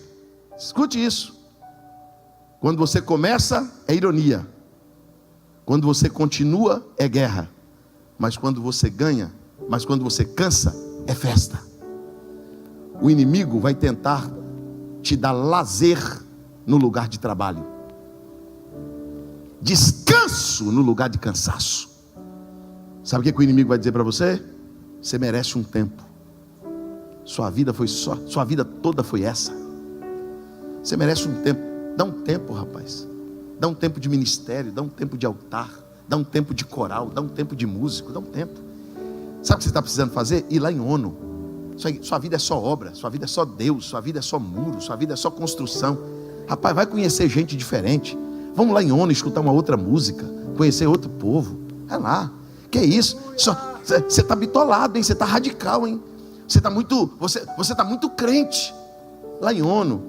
Escute isso. Quando você começa, é ironia. Quando você continua, é guerra. Mas quando você ganha, mas quando você cansa, é festa. O inimigo vai tentar te dar lazer no lugar de trabalho, descanso no lugar de cansaço. Sabe o que o inimigo vai dizer para você? Você merece um tempo. Sua vida toda foi essa. Você merece um tempo. Dá um tempo, rapaz. Dá um tempo de ministério, dá um tempo de altar, dá um tempo de coral, dá um tempo de músico, dá um tempo. Sabe o que você está precisando fazer? Ir lá em ONU. Sua vida é só obra, sua vida é só Deus, sua vida é só muro, sua vida é só construção. Rapaz, vai conhecer gente diferente. Vamos lá em ONU escutar uma outra música, conhecer outro povo. Vai lá. Que é isso? Você está bitolado, hein? Você está radical, hein? Você está muito crente. Lá em ONU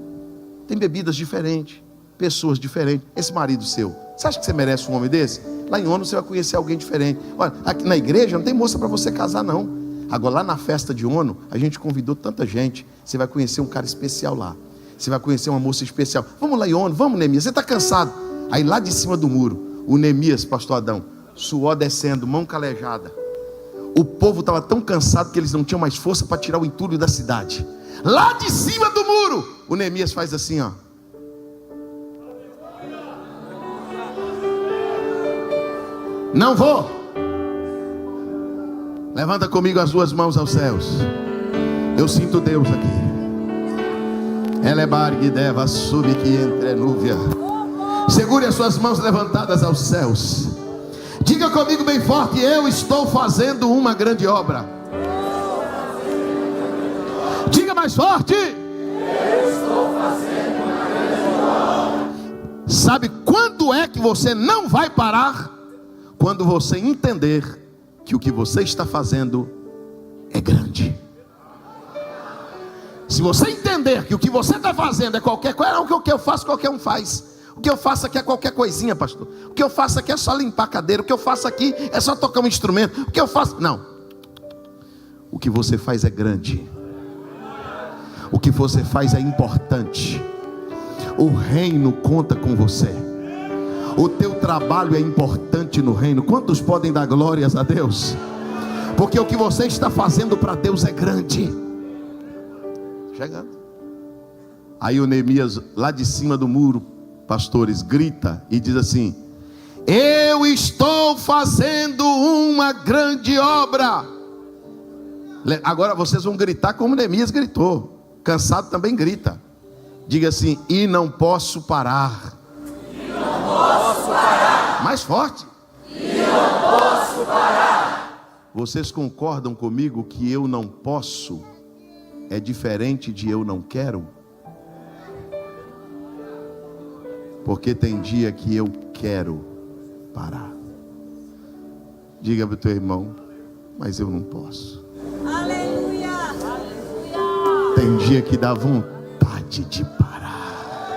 tem bebidas diferentes, pessoas diferentes. Esse marido seu, você acha que você merece um homem desse? Lá em ONU você vai conhecer alguém diferente. Olha, aqui na igreja não tem moça para você casar, não. Agora lá na festa de ONU, a gente convidou tanta gente. Você vai conhecer um cara especial lá. Você vai conhecer uma moça especial. Vamos lá em ONU, vamos, Neemias. Você está cansado? Aí lá de cima do muro, o Neemias, pastor Adão, suor descendo, mão calejada. O povo estava tão cansado que eles não tinham mais força para tirar o entulho da cidade. Lá de cima do muro, o Neemias faz assim, ó. Não vou. Levanta comigo as duas mãos aos céus. Eu sinto Deus aqui. Elebar deva sube que entre núvia. Segure as suas mãos levantadas aos céus. Diga comigo bem forte: eu estou fazendo uma grande obra. Diga mais forte: eu estou fazendo uma grande obra. Sabe quando é que você não vai parar? Quando você entender que o que você está fazendo é grande. Se você entender que o que você está fazendo é qualquer coisa, não, o que eu faço qualquer um faz. O que eu faço aqui é qualquer coisinha, pastor. O que eu faço aqui é só limpar a cadeira. O que eu faço aqui é só tocar um instrumento. O que eu faço... Não. O que você faz é grande. O que você faz é importante. O reino conta com você. O teu trabalho é importante no reino. Quantos podem dar glórias a Deus? Porque o que você está fazendo para Deus é grande. Chegando. Aí o Neemias, lá de cima do muro, pastores, grita e diz assim: Eu estou fazendo uma grande obra. Agora vocês vão gritar como Neemias gritou. Cansado também grita. Diga assim: e não posso parar. E não posso parar. Mais forte. E não posso parar. Vocês concordam comigo que eu não posso é diferente de eu não quero? Porque tem dia que eu quero parar. Diga para o teu irmão: mas eu não posso. Aleluia. Aleluia. Tem dia que dá vontade de parar,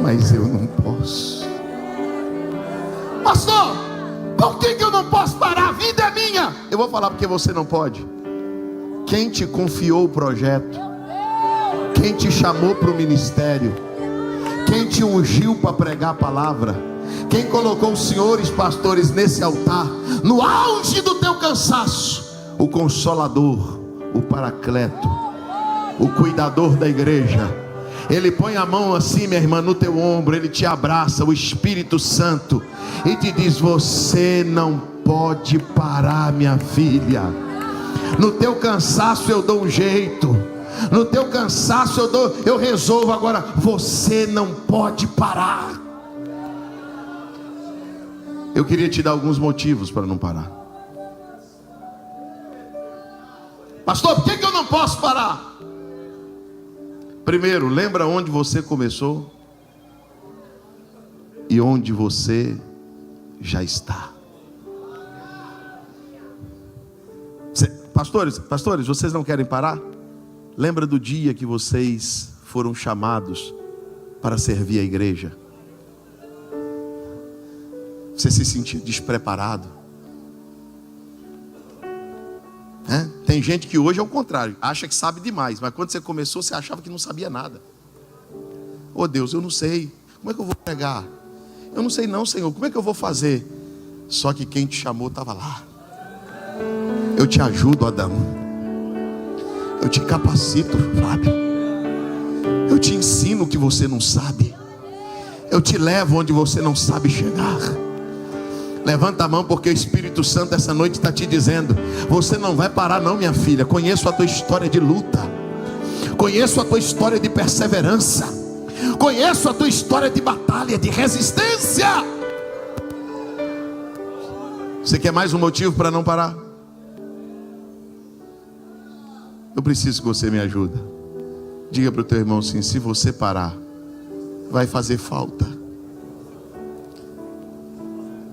mas eu não posso. Pastor, por que eu não posso parar? A vida é minha. Eu vou falar porque você não pode. Quem te confiou o projeto? Quem te chamou para o ministério? Quem te ungiu para pregar a palavra? Quem colocou os senhores pastores nesse altar, no auge do teu cansaço? O Consolador, o Paracleto, o cuidador da igreja. Ele põe a mão assim, minha irmã, no teu ombro. Ele te abraça, o Espírito Santo, e te diz: você não pode parar, minha filha. No teu cansaço eu dou um jeito. No teu cansaço eu resolvo. Agora você não pode parar. Eu queria te dar alguns motivos para não parar. Pastor, por que eu não posso parar? Primeiro, lembra onde você começou e onde você já está. Pastores, vocês não querem parar? Lembra do dia que vocês foram chamados para servir a igreja? Você se sentiu despreparado? Tem gente que hoje é o contrário, acha que sabe demais, mas quando você começou, você achava que não sabia nada. Oh Deus, eu não sei, como é que eu vou pregar? Eu não sei não, Senhor, como é que eu vou fazer? Só que quem te chamou estava lá. Eu te ajudo, Adão. Eu te capacito, Fábio. Eu te ensino o que você não sabe. Eu te levo onde você não sabe chegar. Levanta a mão, porque o Espírito Santo essa noite está te dizendo: você não vai parar não, minha filha. Conheço a tua história de luta. Conheço a tua história de perseverança. Conheço a tua história de batalha, de resistência. Você quer mais um motivo para não parar? Eu preciso que você me ajude. Diga para o teu irmão assim: se você parar, vai fazer falta.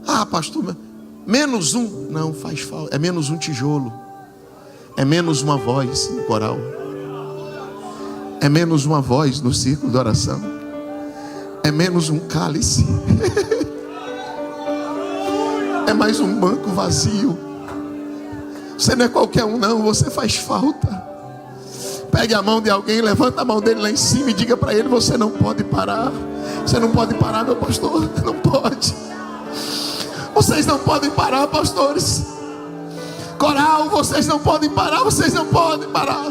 Ah, pastor, menos um. Não, faz falta. É menos um tijolo. É menos uma voz no coral. É menos uma voz no círculo de oração. É menos um cálice. É mais um banco vazio. Você não é qualquer um não, você faz falta. Pegue a mão de alguém, levanta a mão dele lá em cima e diga para ele: você não pode parar. Você não pode parar, meu pastor. Não pode. Vocês não podem parar, pastores. Coral, vocês não podem parar. Vocês não podem parar.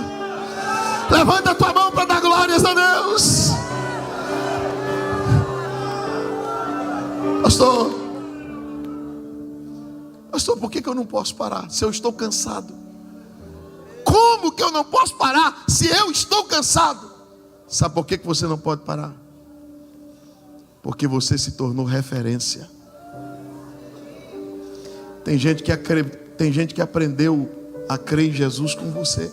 Levanta a tua mão para dar glórias a Deus. Pastor, por que eu não posso parar se eu estou cansado? Como que eu não posso parar se eu estou cansado? Sabe por que você não pode parar? Porque você se tornou referência. Tem gente que aprendeu a crer em Jesus com você.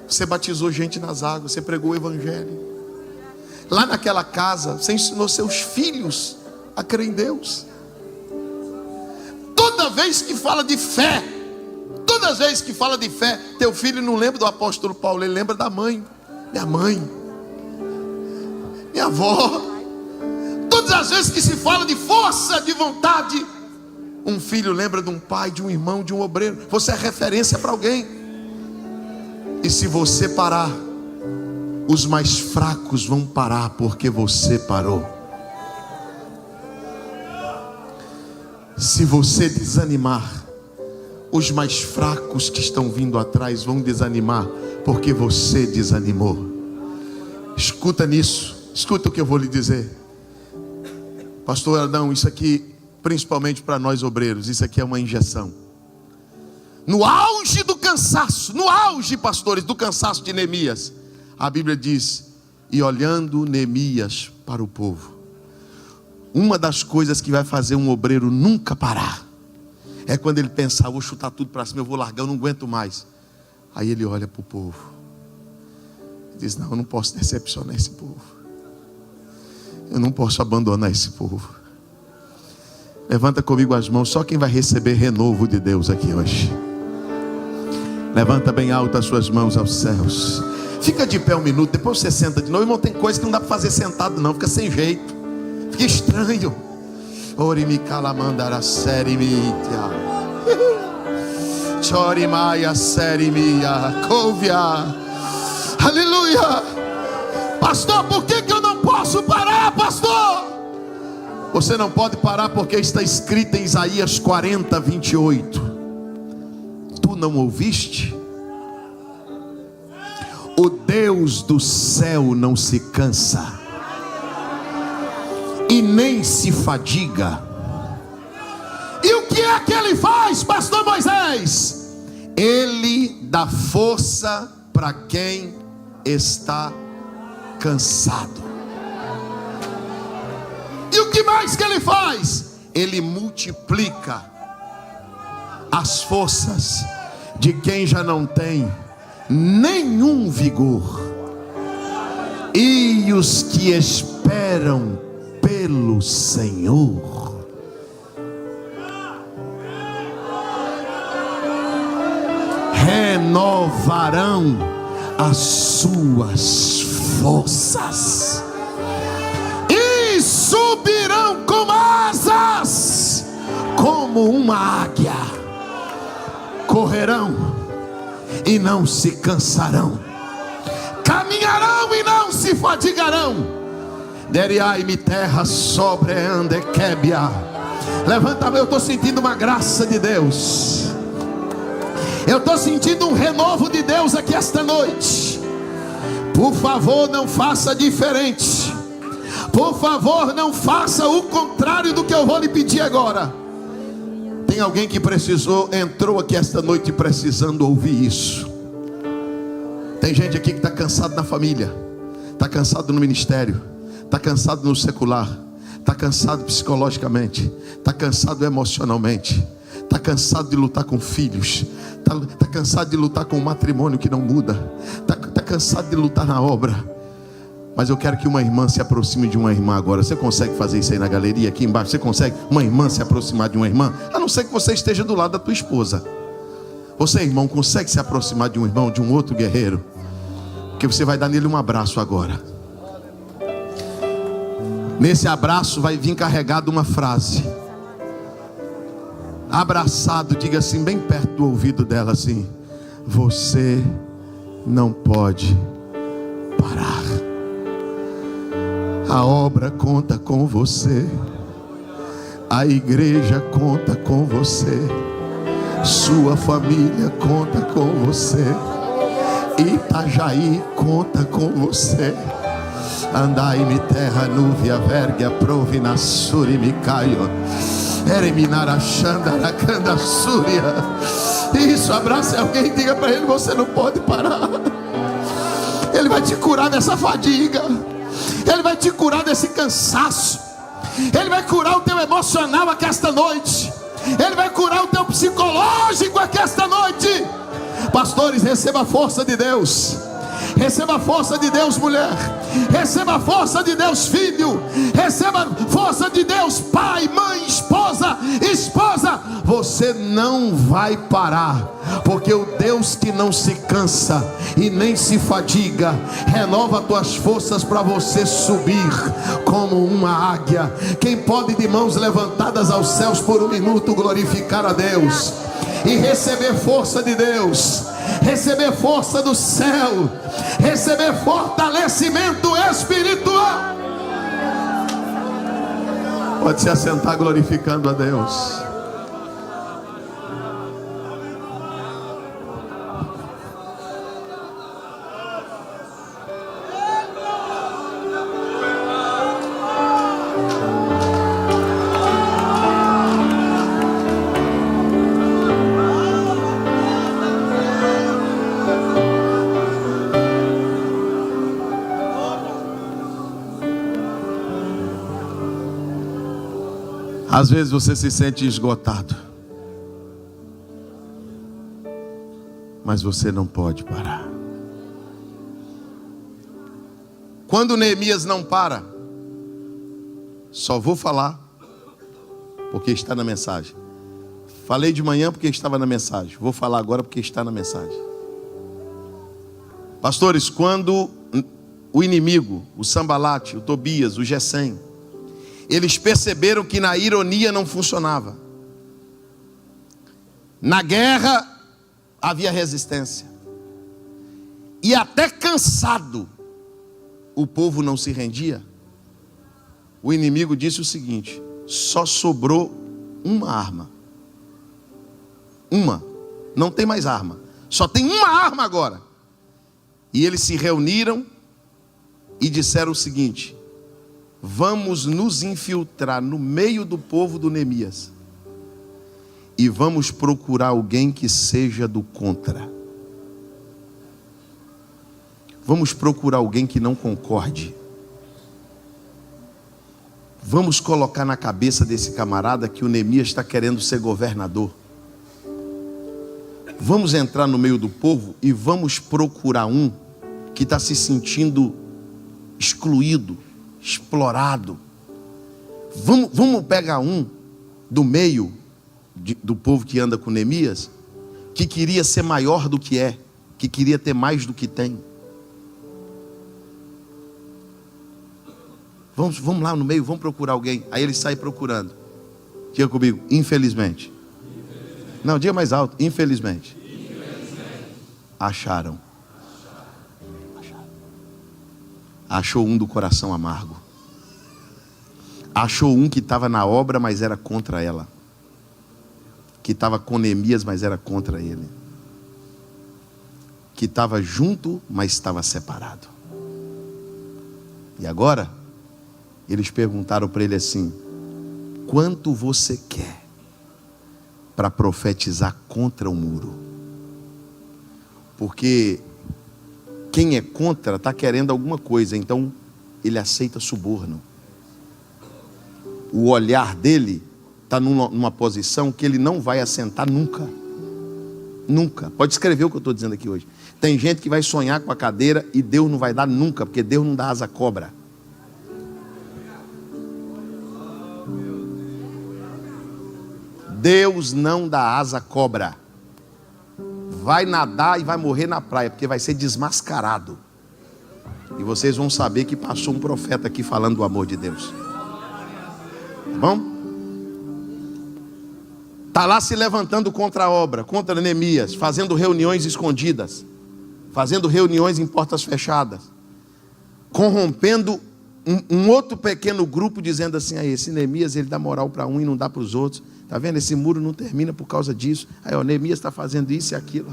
Você batizou gente nas águas, você pregou o evangelho. Lá naquela casa, você ensinou seus filhos a crer em Deus. Toda vez que fala de fé, teu filho não lembra do apóstolo Paulo, ele lembra da mãe. Minha mãe, minha avó. Todas as vezes que se fala de força de vontade, um filho lembra de um pai, de um irmão, de um obreiro. Você é referência para alguém. E se você parar, os mais fracos vão parar porque você parou. Se você desanimar, os mais fracos que estão vindo atrás vão desanimar porque você desanimou. Escuta nisso, escuta o que eu vou lhe dizer. Pastor Adão, isso aqui, principalmente para nós obreiros, isso aqui é uma injeção. No auge do cansaço, no auge, pastores, do cansaço de Neemias, a Bíblia diz: e olhando Neemias para o povo. Uma das coisas que vai fazer um obreiro nunca parar é quando ele pensar: vou chutar tudo para cima, eu vou largar, eu não aguento mais. Aí ele olha para o povo e diz: não, eu não posso decepcionar esse povo, eu não posso abandonar esse povo. Levanta comigo as mãos, só quem vai receber renovo de Deus aqui hoje. Levanta bem alto as suas mãos aos céus. Fica de pé um minuto, depois você senta de novo. Irmão, tem coisa que não dá para fazer sentado não, fica sem jeito, fica estranho. Orimi calamandara serimitia, chorimaya serimia, couvia. Aleluia. Pastor, por que eu não posso parar, pastor? Você não pode parar porque está escrito em Isaías 40, 28. Tu não ouviste? O Deus do céu não se cansa e nem se fadiga. E o que é que ele faz, pastor Moisés? Ele dá força para quem está cansado. E o que mais que ele faz? Ele multiplica as forças de quem já não tem nenhum vigor. E os que esperam pelo Senhor renovarão as suas forças e subirão com asas como uma águia, correrão e não se cansarão, caminharão e não se fadigarão. Deriai-me terra sobre Andekébia. Levanta, eu estou sentindo uma graça de Deus, eu estou sentindo um renovo de Deus aqui esta noite. Por favor, não faça diferente. Por favor, não faça o contrário do que eu vou lhe pedir agora. Tem alguém que entrou aqui esta noite precisando ouvir isso. Tem gente aqui que está cansado na família, está cansado no ministério, está cansado no secular, está cansado psicologicamente, está cansado emocionalmente, está cansado de lutar com filhos, está cansado de lutar com um matrimônio que não muda, está cansado de lutar na obra. Mas eu quero que uma irmã se aproxime de uma irmã agora. Você consegue fazer isso aí na galeria aqui embaixo? Você consegue uma irmã se aproximar de uma irmã? A não ser que você esteja do lado da tua esposa. Você, irmão, consegue se aproximar de um irmão, de um outro guerreiro? Que você vai dar nele um abraço agora. Nesse abraço vai vir carregado uma frase. Abraçado, diga assim, bem perto do ouvido dela assim: você não pode parar. A obra conta com você, a igreja conta com você, sua família conta com você, Itajaí conta com você. Andai-me terra núvia verga provina suri me caio eriminara xandara canda súria. Isso, abrace alguém e diga para ele: você não pode parar. Ele vai te curar dessa fadiga, ele vai te curar desse cansaço, ele vai curar o teu emocional aqui esta noite, ele vai curar o teu psicológico aqui esta noite. Pastores, receba a força de Deus, receba a força de Deus, mulher, receba a força de Deus, filho, receba a força de Deus, pai, mãe, esposa. Você não vai parar, porque o Deus que não se cansa e nem se fadiga renova tuas forças para você subir como uma águia. Quem pode, de mãos levantadas aos céus por um minuto, glorificar a Deus e receber força de Deus, receber força do céu, receber fortalecimento espiritual? Pode se assentar glorificando a Deus. Às vezes você se sente esgotado, mas você não pode parar. Quando Neemias não para, só vou falar porque está na mensagem. Falei de manhã porque estava na mensagem. Vou falar agora porque está na mensagem. Pastores, quando o inimigo, o Sambalate, o Tobias, o Gesem, eles perceberam que na ironia não funcionava. Na guerra havia resistência. E até cansado, o povo não se rendia. O inimigo disse o seguinte: só sobrou uma arma. Uma. Não tem mais arma. Só tem uma arma agora. E eles se reuniram e disseram o seguinte: vamos nos infiltrar no meio do povo do Neemias e vamos procurar alguém que seja do contra. Vamos procurar alguém que não concorde. Vamos colocar na cabeça desse camarada que o Neemias está querendo ser governador. Vamos entrar no meio do povo e vamos procurar um que está se sentindo excluído, explorado. Vamos pegar um do meio do povo que anda com Neemias, que queria ser maior do que é, que queria ter mais do que tem. Vamos lá no meio, vamos procurar alguém. Aí ele sai procurando. Diga comigo, infelizmente. Não, diga mais alto, infelizmente. Acharam. Achou um do coração amargo. Achou um que estava na obra, mas era contra ela. Que estava com Neemias, mas era contra ele. Que estava junto, mas estava separado. E agora, eles perguntaram para ele assim: quanto você quer para profetizar contra o muro? Porque quem é contra está querendo alguma coisa, então ele aceita suborno. O olhar dele está numa posição que ele não vai assentar nunca. Nunca. Pode escrever o que eu estou dizendo aqui hoje. Tem gente que vai sonhar com a cadeira e Deus não vai dar nunca, porque Deus não dá asa à cobra. Deus não dá asa à cobra. Vai nadar e vai morrer na praia, porque vai ser desmascarado. E vocês vão saber que passou um profeta aqui falando do amor de Deus. Tá bom? Está lá se levantando contra a obra, contra Neemias, fazendo reuniões escondidas, fazendo reuniões em portas fechadas, corrompendo um outro pequeno grupo, dizendo assim: aí, esse Neemias, ele dá moral para um e não dá para os outros. Está vendo? Esse muro não termina por causa disso. Aí, ó, Neemias está fazendo isso e aquilo.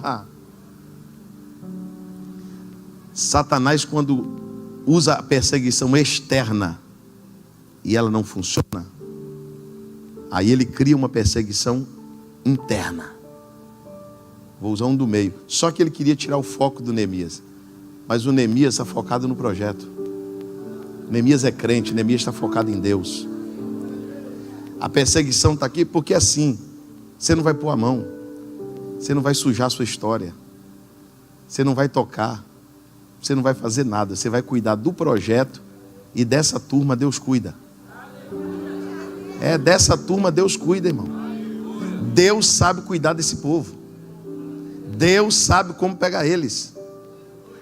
Satanás, quando usa a perseguição externa e ela não funciona, aí ele cria uma perseguição interna. Vou usar um do meio. Só que ele queria tirar o foco do Neemias. Mas o Neemias está focado no projeto. Neemias é crente, Neemias está focado em Deus. A perseguição está aqui porque assim, você não vai pôr a mão, você não vai sujar a sua história, você não vai tocar, você não vai fazer nada, você vai cuidar do projeto e dessa turma Deus cuida. Dessa turma Deus cuida, irmão. Deus sabe cuidar desse povo. Deus sabe como pegar eles.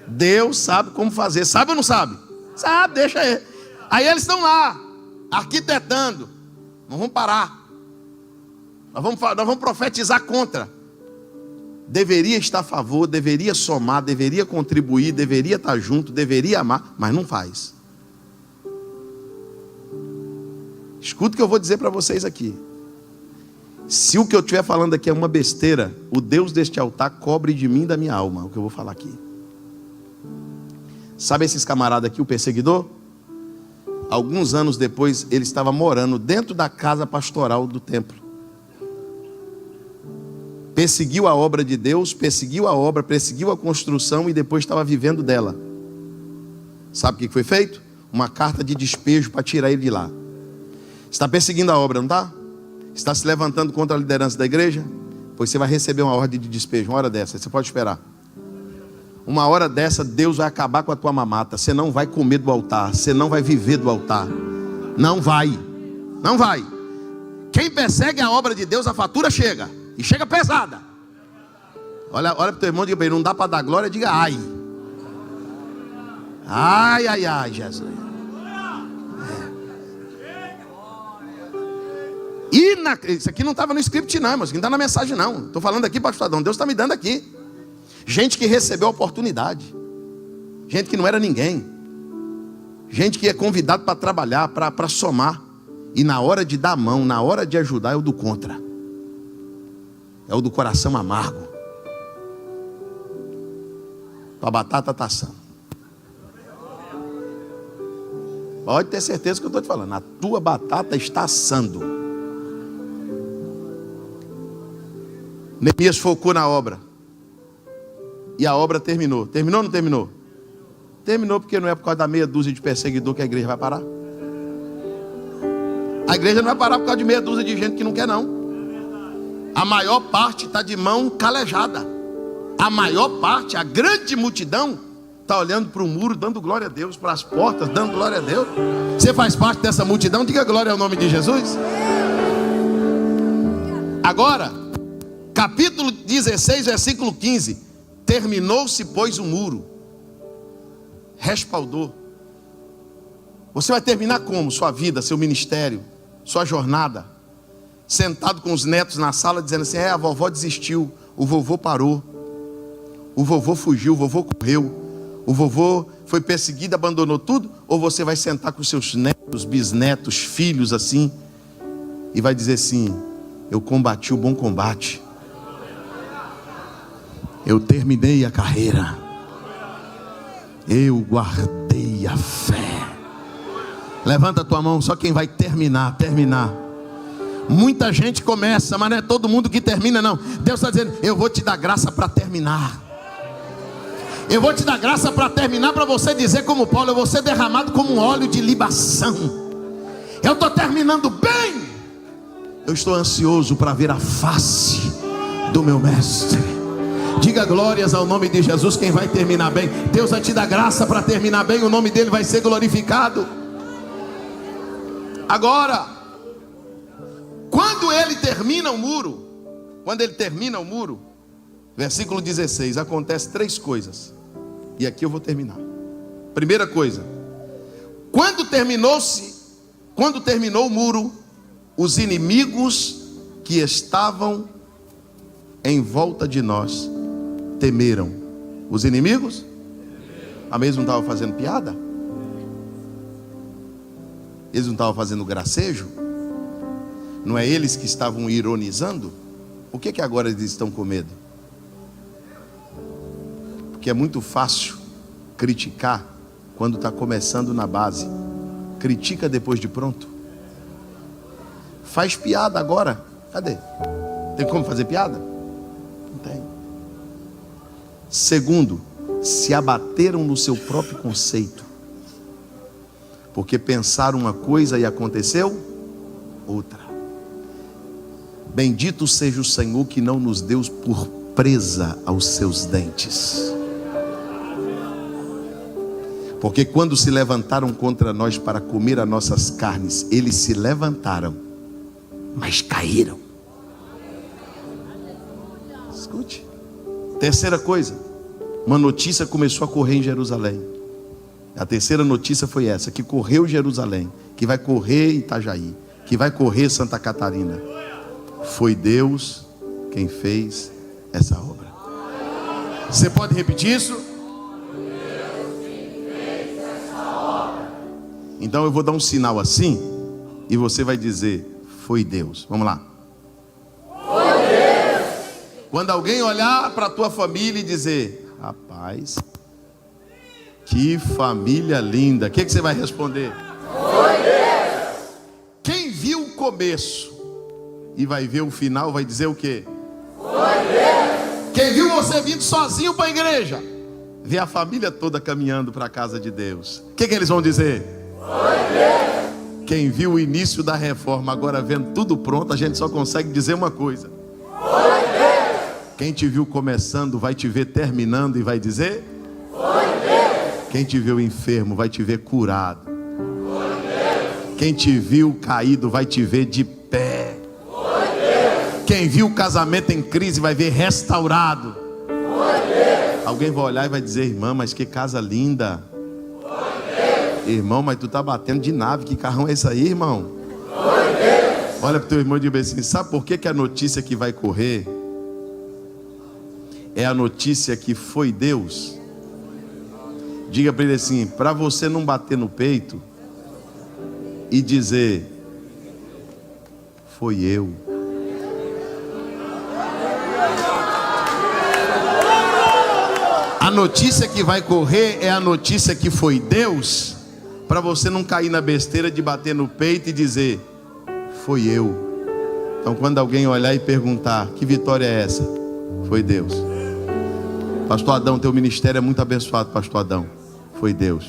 Deus sabe como fazer. Sabe ou não sabe? Sabe, deixa aí. Aí eles estão lá, arquitetando. Não vamos parar. Nós vamos profetizar contra. Deveria estar a favor, deveria somar, deveria contribuir, deveria estar junto, deveria amar, mas não faz. Escuta o que eu vou dizer para vocês aqui. Se o que eu estiver falando aqui é uma besteira, o Deus deste altar cobre de mim e da minha alma o que eu vou falar aqui. Sabe esses camaradas aqui, o perseguidor? Alguns anos depois, ele estava morando dentro da casa pastoral do templo. Perseguiu a obra de Deus, perseguiu a obra, perseguiu a construção e depois estava vivendo dela. Sabe o que foi feito? Uma carta de despejo para tirar ele de lá. Está perseguindo a obra, não está? Está se levantando contra a liderança da igreja? Pois você vai receber uma ordem de despejo, uma hora dessa, você pode esperar. Uma hora dessa, Deus vai acabar com a tua mamata. Você não vai comer do altar, você não vai viver do altar. Não vai, não vai. Quem persegue a obra de Deus, a fatura chega, e chega pesada. Olha para o teu irmão e diga para ele, não dá para dar glória, diga ai. Ai, ai, ai, Jesus. Isso aqui não estava no script não, irmãos. Isso não está na mensagem não. Estou falando aqui, pastor Adão. Deus está me dando aqui. Gente que recebeu a oportunidade. Gente que não era ninguém. Gente que é convidado para trabalhar, para somar. E na hora de dar a mão, na hora de ajudar, é o do contra. É o do coração amargo. Tua batata está assando. Pode ter certeza que eu estou te falando. A tua batata está assando. Neemias focou na obra. E a obra terminou. Terminou ou não terminou? Terminou porque não é por causa da meia dúzia de perseguidor que a igreja vai parar. A igreja não vai parar por causa de meia dúzia de gente que não quer não. A maior parte está de mão calejada. A maior parte, a grande multidão, está olhando para o muro, dando glória a Deus, para as portas, dando glória a Deus. Você faz parte dessa multidão? Diga glória ao nome de Jesus. Agora, capítulo 16, versículo 15. Terminou-se, pois, o muro. Respaldou. Você vai terminar como? Sua vida, seu ministério, sua jornada. Sentado com os netos na sala, dizendo assim, a vovó desistiu, o vovô parou. O vovô fugiu, o vovô correu. O vovô foi perseguido, abandonou tudo. Ou você vai sentar com seus netos, bisnetos, filhos assim, e vai dizer assim, eu combati o bom combate. Eu terminei a carreira. Eu guardei a fé. Levanta a tua mão, só quem vai terminar. Muita gente começa, mas não é todo mundo que termina não. Deus está dizendo, eu vou te dar graça para terminar. Eu vou te dar graça para terminar, para você dizer como Paulo, eu vou ser derramado como um óleo de libação. Eu estou terminando bem. Eu estou ansioso para ver a face do meu mestre. Diga glórias ao nome de Jesus, quem vai terminar bem. Deus vai te dar graça para terminar bem, o nome dele vai ser glorificado. Agora, quando ele termina o muro, versículo 16, acontece três coisas. E aqui eu vou terminar. Primeira coisa, quando terminou o muro, os inimigos que estavam em volta de nós temeram. Os inimigos? A mesma não estavam fazendo piada? Eles não estavam fazendo gracejo? Não é eles que estavam ironizando? Por que agora eles estão com medo? Porque é muito fácil criticar quando está começando na base. Critica depois de pronto. Faz piada agora. Cadê? Tem como fazer piada? Não tem. Segundo, se abateram no seu próprio conceito. Porque pensaram uma coisa e aconteceu outra. Bendito seja o Senhor que não nos deu por presa aos seus dentes. Porque quando se levantaram contra nós para comer as nossas carnes, eles se levantaram, mas caíram. Escute. Terceira coisa, uma notícia começou a correr em Jerusalém. A terceira notícia foi essa, que correu Jerusalém, que vai correr Itajaí, que vai correr Santa Catarina. Foi Deus quem fez essa obra. Você pode repetir isso? Então eu vou dar um sinal assim, e você vai dizer, foi Deus. Vamos lá. Foi Deus. Quando alguém olhar para a tua família e dizer, rapaz, que família linda. O que você vai responder? Foi Deus. Quem viu o começo e vai ver o final, vai dizer o quê? Foi Deus. Quem viu você vindo sozinho para a igreja, vê a família toda caminhando para a casa de Deus. O que eles vão dizer? Foi Deus. Quem viu o início da reforma, agora vendo tudo pronto, a gente só consegue dizer uma coisa: foi Deus. Quem te viu começando vai te ver terminando e vai dizer: foi Deus. Quem te viu enfermo vai te ver curado. Foi Deus. Quem te viu caído vai te ver de pé. Foi Deus. Quem viu o casamento em crise vai ver restaurado. Foi Deus. Alguém vai olhar e vai dizer: irmã, mas que casa linda. Irmão, mas tu tá batendo de nave, que carrão é esse aí, irmão? Foi Deus. Olha pro teu irmão e diz assim: sabe por que a notícia que vai correr é a notícia que foi Deus? Diga para ele assim: para você não bater no peito e dizer: foi eu. A notícia que vai correr é a notícia que foi Deus, para você não cair na besteira de bater no peito e dizer: foi eu. Então quando alguém olhar e perguntar: que vitória é essa? Foi Deus. Pastor Adão, teu ministério é muito abençoado, pastor Adão. Foi Deus.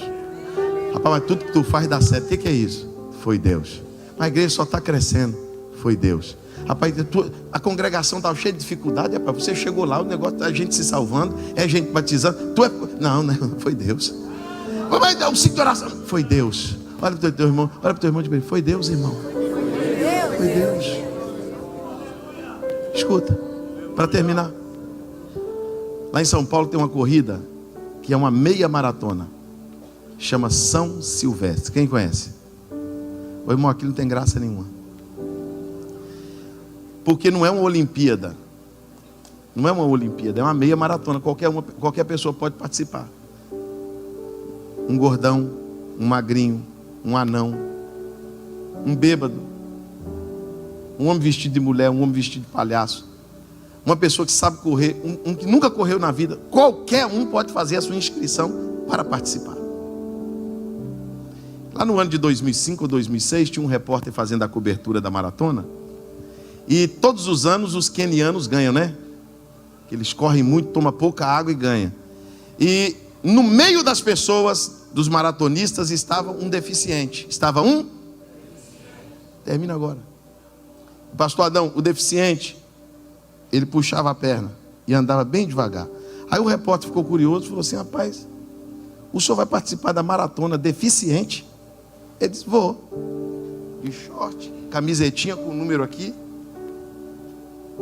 Rapaz, mas tudo que tu faz dá certo. O que é isso? Foi Deus. Mas a igreja só está crescendo. Foi Deus. Rapaz, a congregação estava cheia de dificuldade. Rapaz, você chegou lá, o negócio é gente se salvando, é gente batizando. Não, foi Deus. Mas o ciclo de oração foi Deus. Olha para o teu irmão, olha para o teu irmão de bem. Foi Deus, irmão. Foi Deus. Escuta, para terminar. Lá em São Paulo tem uma corrida que é uma meia maratona. Chama São Silvestre. Quem conhece? O irmão, aqui não tem graça nenhuma. Porque não é uma Olimpíada. Não é uma Olimpíada, é uma meia maratona. Qualquer pessoa pode participar. Um gordão, um magrinho, um anão, um bêbado, um homem vestido de mulher, um homem vestido de palhaço, uma pessoa que sabe correr, um que nunca correu na vida. Qualquer um pode fazer a sua inscrição para participar. Lá no ano de 2005 ou 2006 tinha um repórter fazendo a cobertura da maratona. E todos os anos os quenianos ganham, né? Eles correm muito, tomam pouca água e ganham. E no meio das pessoas, dos maratonistas, estava um deficiente. Termina agora. Pastor Adão, o deficiente, ele puxava a perna e andava bem devagar. Aí o repórter ficou curioso e falou assim: rapaz, o senhor vai participar da maratona deficiente? Ele disse: vou. De short, camisetinha com o número aqui,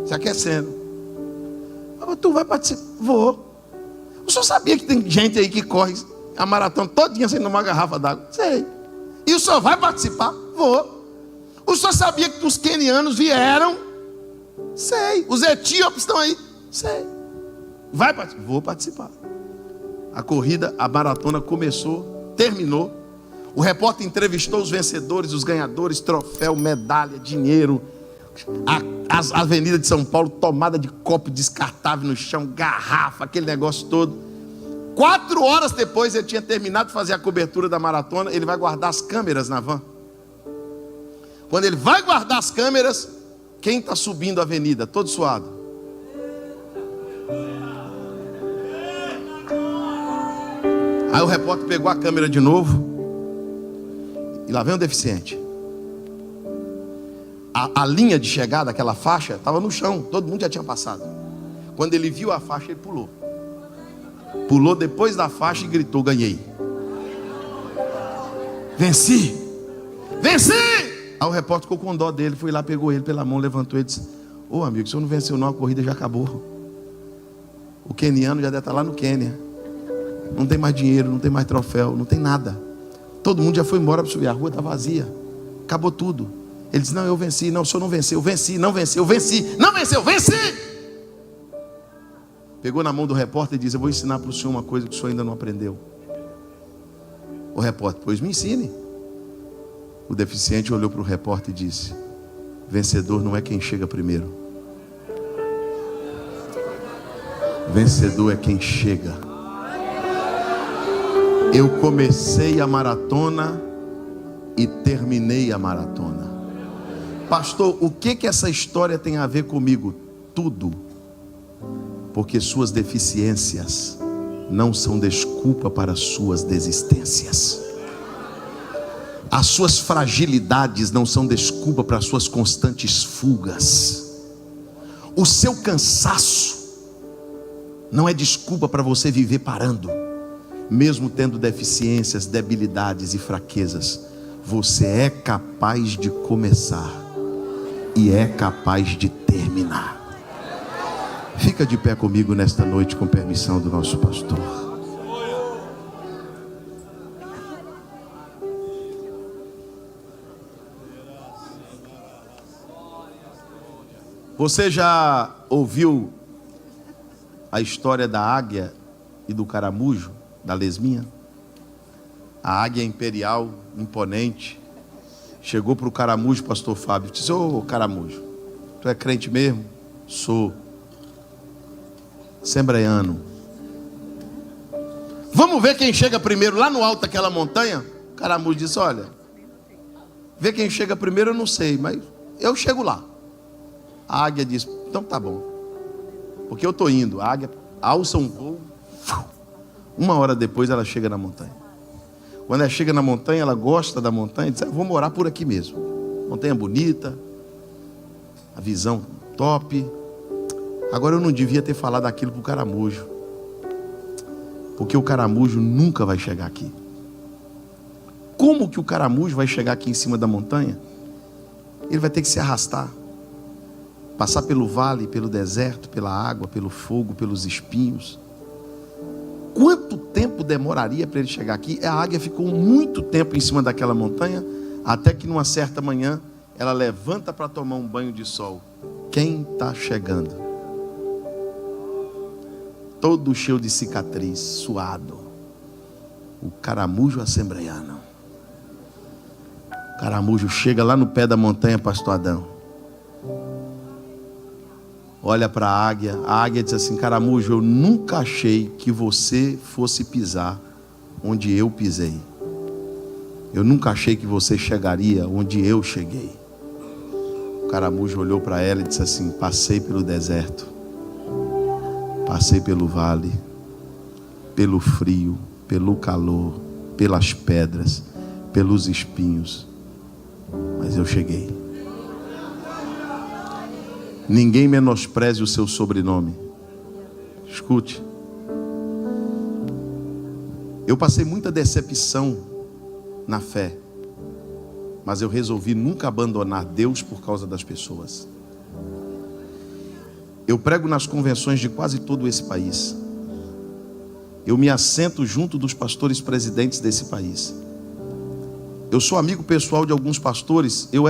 se aquecendo. Mas tu vai participar? Vou. O senhor sabia que tem gente aí que corre a maratona todinha sem tomar uma garrafa d'água? Sei. E o senhor vai participar? Vou. O senhor sabia que os quenianos vieram? Sei. Os etíopes estão aí? Sei. Vai participar? Vou participar. A corrida, a maratona começou, terminou. O repórter entrevistou os vencedores, os ganhadores, troféu, medalha, dinheiro. A avenida de São Paulo tomada de copo descartável no chão, garrafa, aquele negócio todo. 4 horas depois ele tinha terminado de fazer a cobertura da maratona. Ele vai guardar as câmeras na van. Quando ele vai guardar as câmeras, quem está subindo a avenida, todo suado? Aí o repórter pegou a câmera de novo. E lá vem o deficiente. A linha de chegada, aquela faixa, estava no chão. Todo mundo já tinha passado. Quando ele viu a faixa, ele pulou. Pulou depois da faixa e gritou: ganhei. Venci. Venci. Aí o repórter ficou com dó dele. Foi lá, pegou ele pela mão, levantou e disse: ô amigo, o senhor não venceu não, a corrida já acabou. O queniano já deve estar lá no Quênia. Não tem mais dinheiro, não tem mais troféu, não tem nada. Todo mundo já foi embora para subir, a rua está vazia. Acabou tudo. Ele disse: não, eu venci. Não, o senhor não venceu. Eu venci, não venceu, eu venci. Não venceu, venci. Pegou na mão do repórter e disse: eu vou ensinar para o senhor uma coisa que o senhor ainda não aprendeu. O repórter: pois me ensine. O deficiente olhou para o repórter e disse: vencedor não é quem chega primeiro. Vencedor é quem chega. Eu comecei a maratona e terminei a maratona. Pastor, o que essa história tem a ver comigo? Tudo. Porque suas deficiências não são desculpa para suas desistências. As suas fragilidades não são desculpa para as suas constantes fugas. O seu cansaço não é desculpa para você viver parando. Mesmo tendo deficiências, debilidades e fraquezas, você é capaz de começar e é capaz de terminar. Fica de pé comigo nesta noite, com permissão do nosso pastor. Você já ouviu a história da águia e do caramujo, da lesminha? A águia imperial, imponente, chegou para o caramujo, pastor Fábio, e disse: ô caramujo, tu é crente mesmo? Sou. Assembleiano. Vamos ver quem chega primeiro lá no alto daquela montanha? O caramujo disse: olha, ver quem chega primeiro eu não sei, mas eu chego lá. A águia disse: então tá bom, porque eu estou indo. A águia alça um voo, 1 hora depois ela chega na montanha. Quando ela chega na montanha, ela gosta da montanha e diz: vou morar por aqui mesmo. Montanha bonita, a visão top. Agora eu não devia ter falado aquilo para o caramujo, porque o caramujo nunca vai chegar aqui. Como que o caramujo vai chegar aqui em cima da montanha? Ele vai ter que se arrastar, passar pelo vale, pelo deserto, pela água, pelo fogo, pelos espinhos. Quanto tempo demoraria para ele chegar aqui? A águia ficou muito tempo em cima daquela montanha, até que numa certa manhã ela levanta para tomar um banho de sol. Quem está chegando? Todo cheio de cicatriz, suado. O caramujo assembleiano. O caramujo chega lá no pé da montanha, pastor Adão. Olha para a águia diz assim: caramujo, eu nunca achei que você fosse pisar onde eu pisei. Eu nunca achei que você chegaria onde eu cheguei. O caramujo olhou para ela e disse assim: passei pelo deserto, passei pelo vale, pelo frio, pelo calor, pelas pedras, pelos espinhos, mas eu cheguei. Ninguém menospreze o seu sobrenome. Escute. Eu passei muita decepção na fé, mas eu resolvi nunca abandonar Deus por causa das pessoas. Eu prego nas convenções de quase todo esse país. Eu me assento junto dos pastores presidentes desse país. Eu sou amigo pessoal de alguns pastores. Eu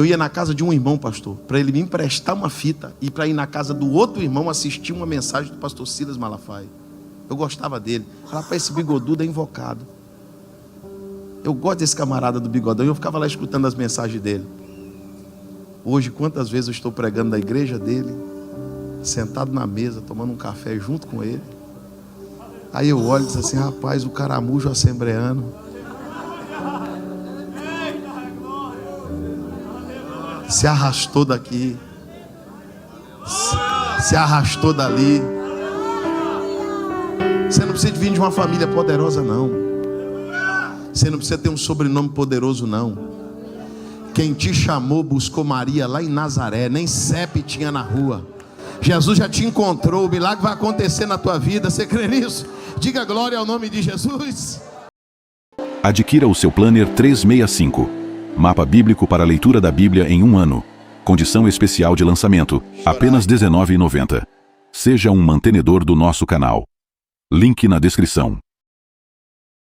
ia na casa de um irmão, pastor, para ele me emprestar uma fita e para ir na casa do outro irmão assistir uma mensagem do pastor Silas Malafaia. Eu gostava dele. Falava: esse bigodudo é invocado. Eu gosto desse camarada do bigodão. E eu ficava lá escutando as mensagens dele. Hoje, quantas vezes eu estou pregando na igreja dele, sentado na mesa, tomando um café junto com ele. Aí eu olho e digo assim: rapaz, o caramujo assembleiano se arrastou daqui, se arrastou dali. Você não precisa vir de uma família poderosa, não. Você não precisa ter um sobrenome poderoso, não. Quem te chamou buscou Maria lá em Nazaré, nem CEP tinha na rua. Jesus já te encontrou, o milagre vai acontecer na tua vida. Você crê nisso? Diga glória ao nome de Jesus. Adquira o seu Planner 365. Mapa bíblico para a leitura da Bíblia em 1 ano. Condição especial de lançamento, apenas R$ 19,90. Seja um mantenedor do nosso canal. Link na descrição.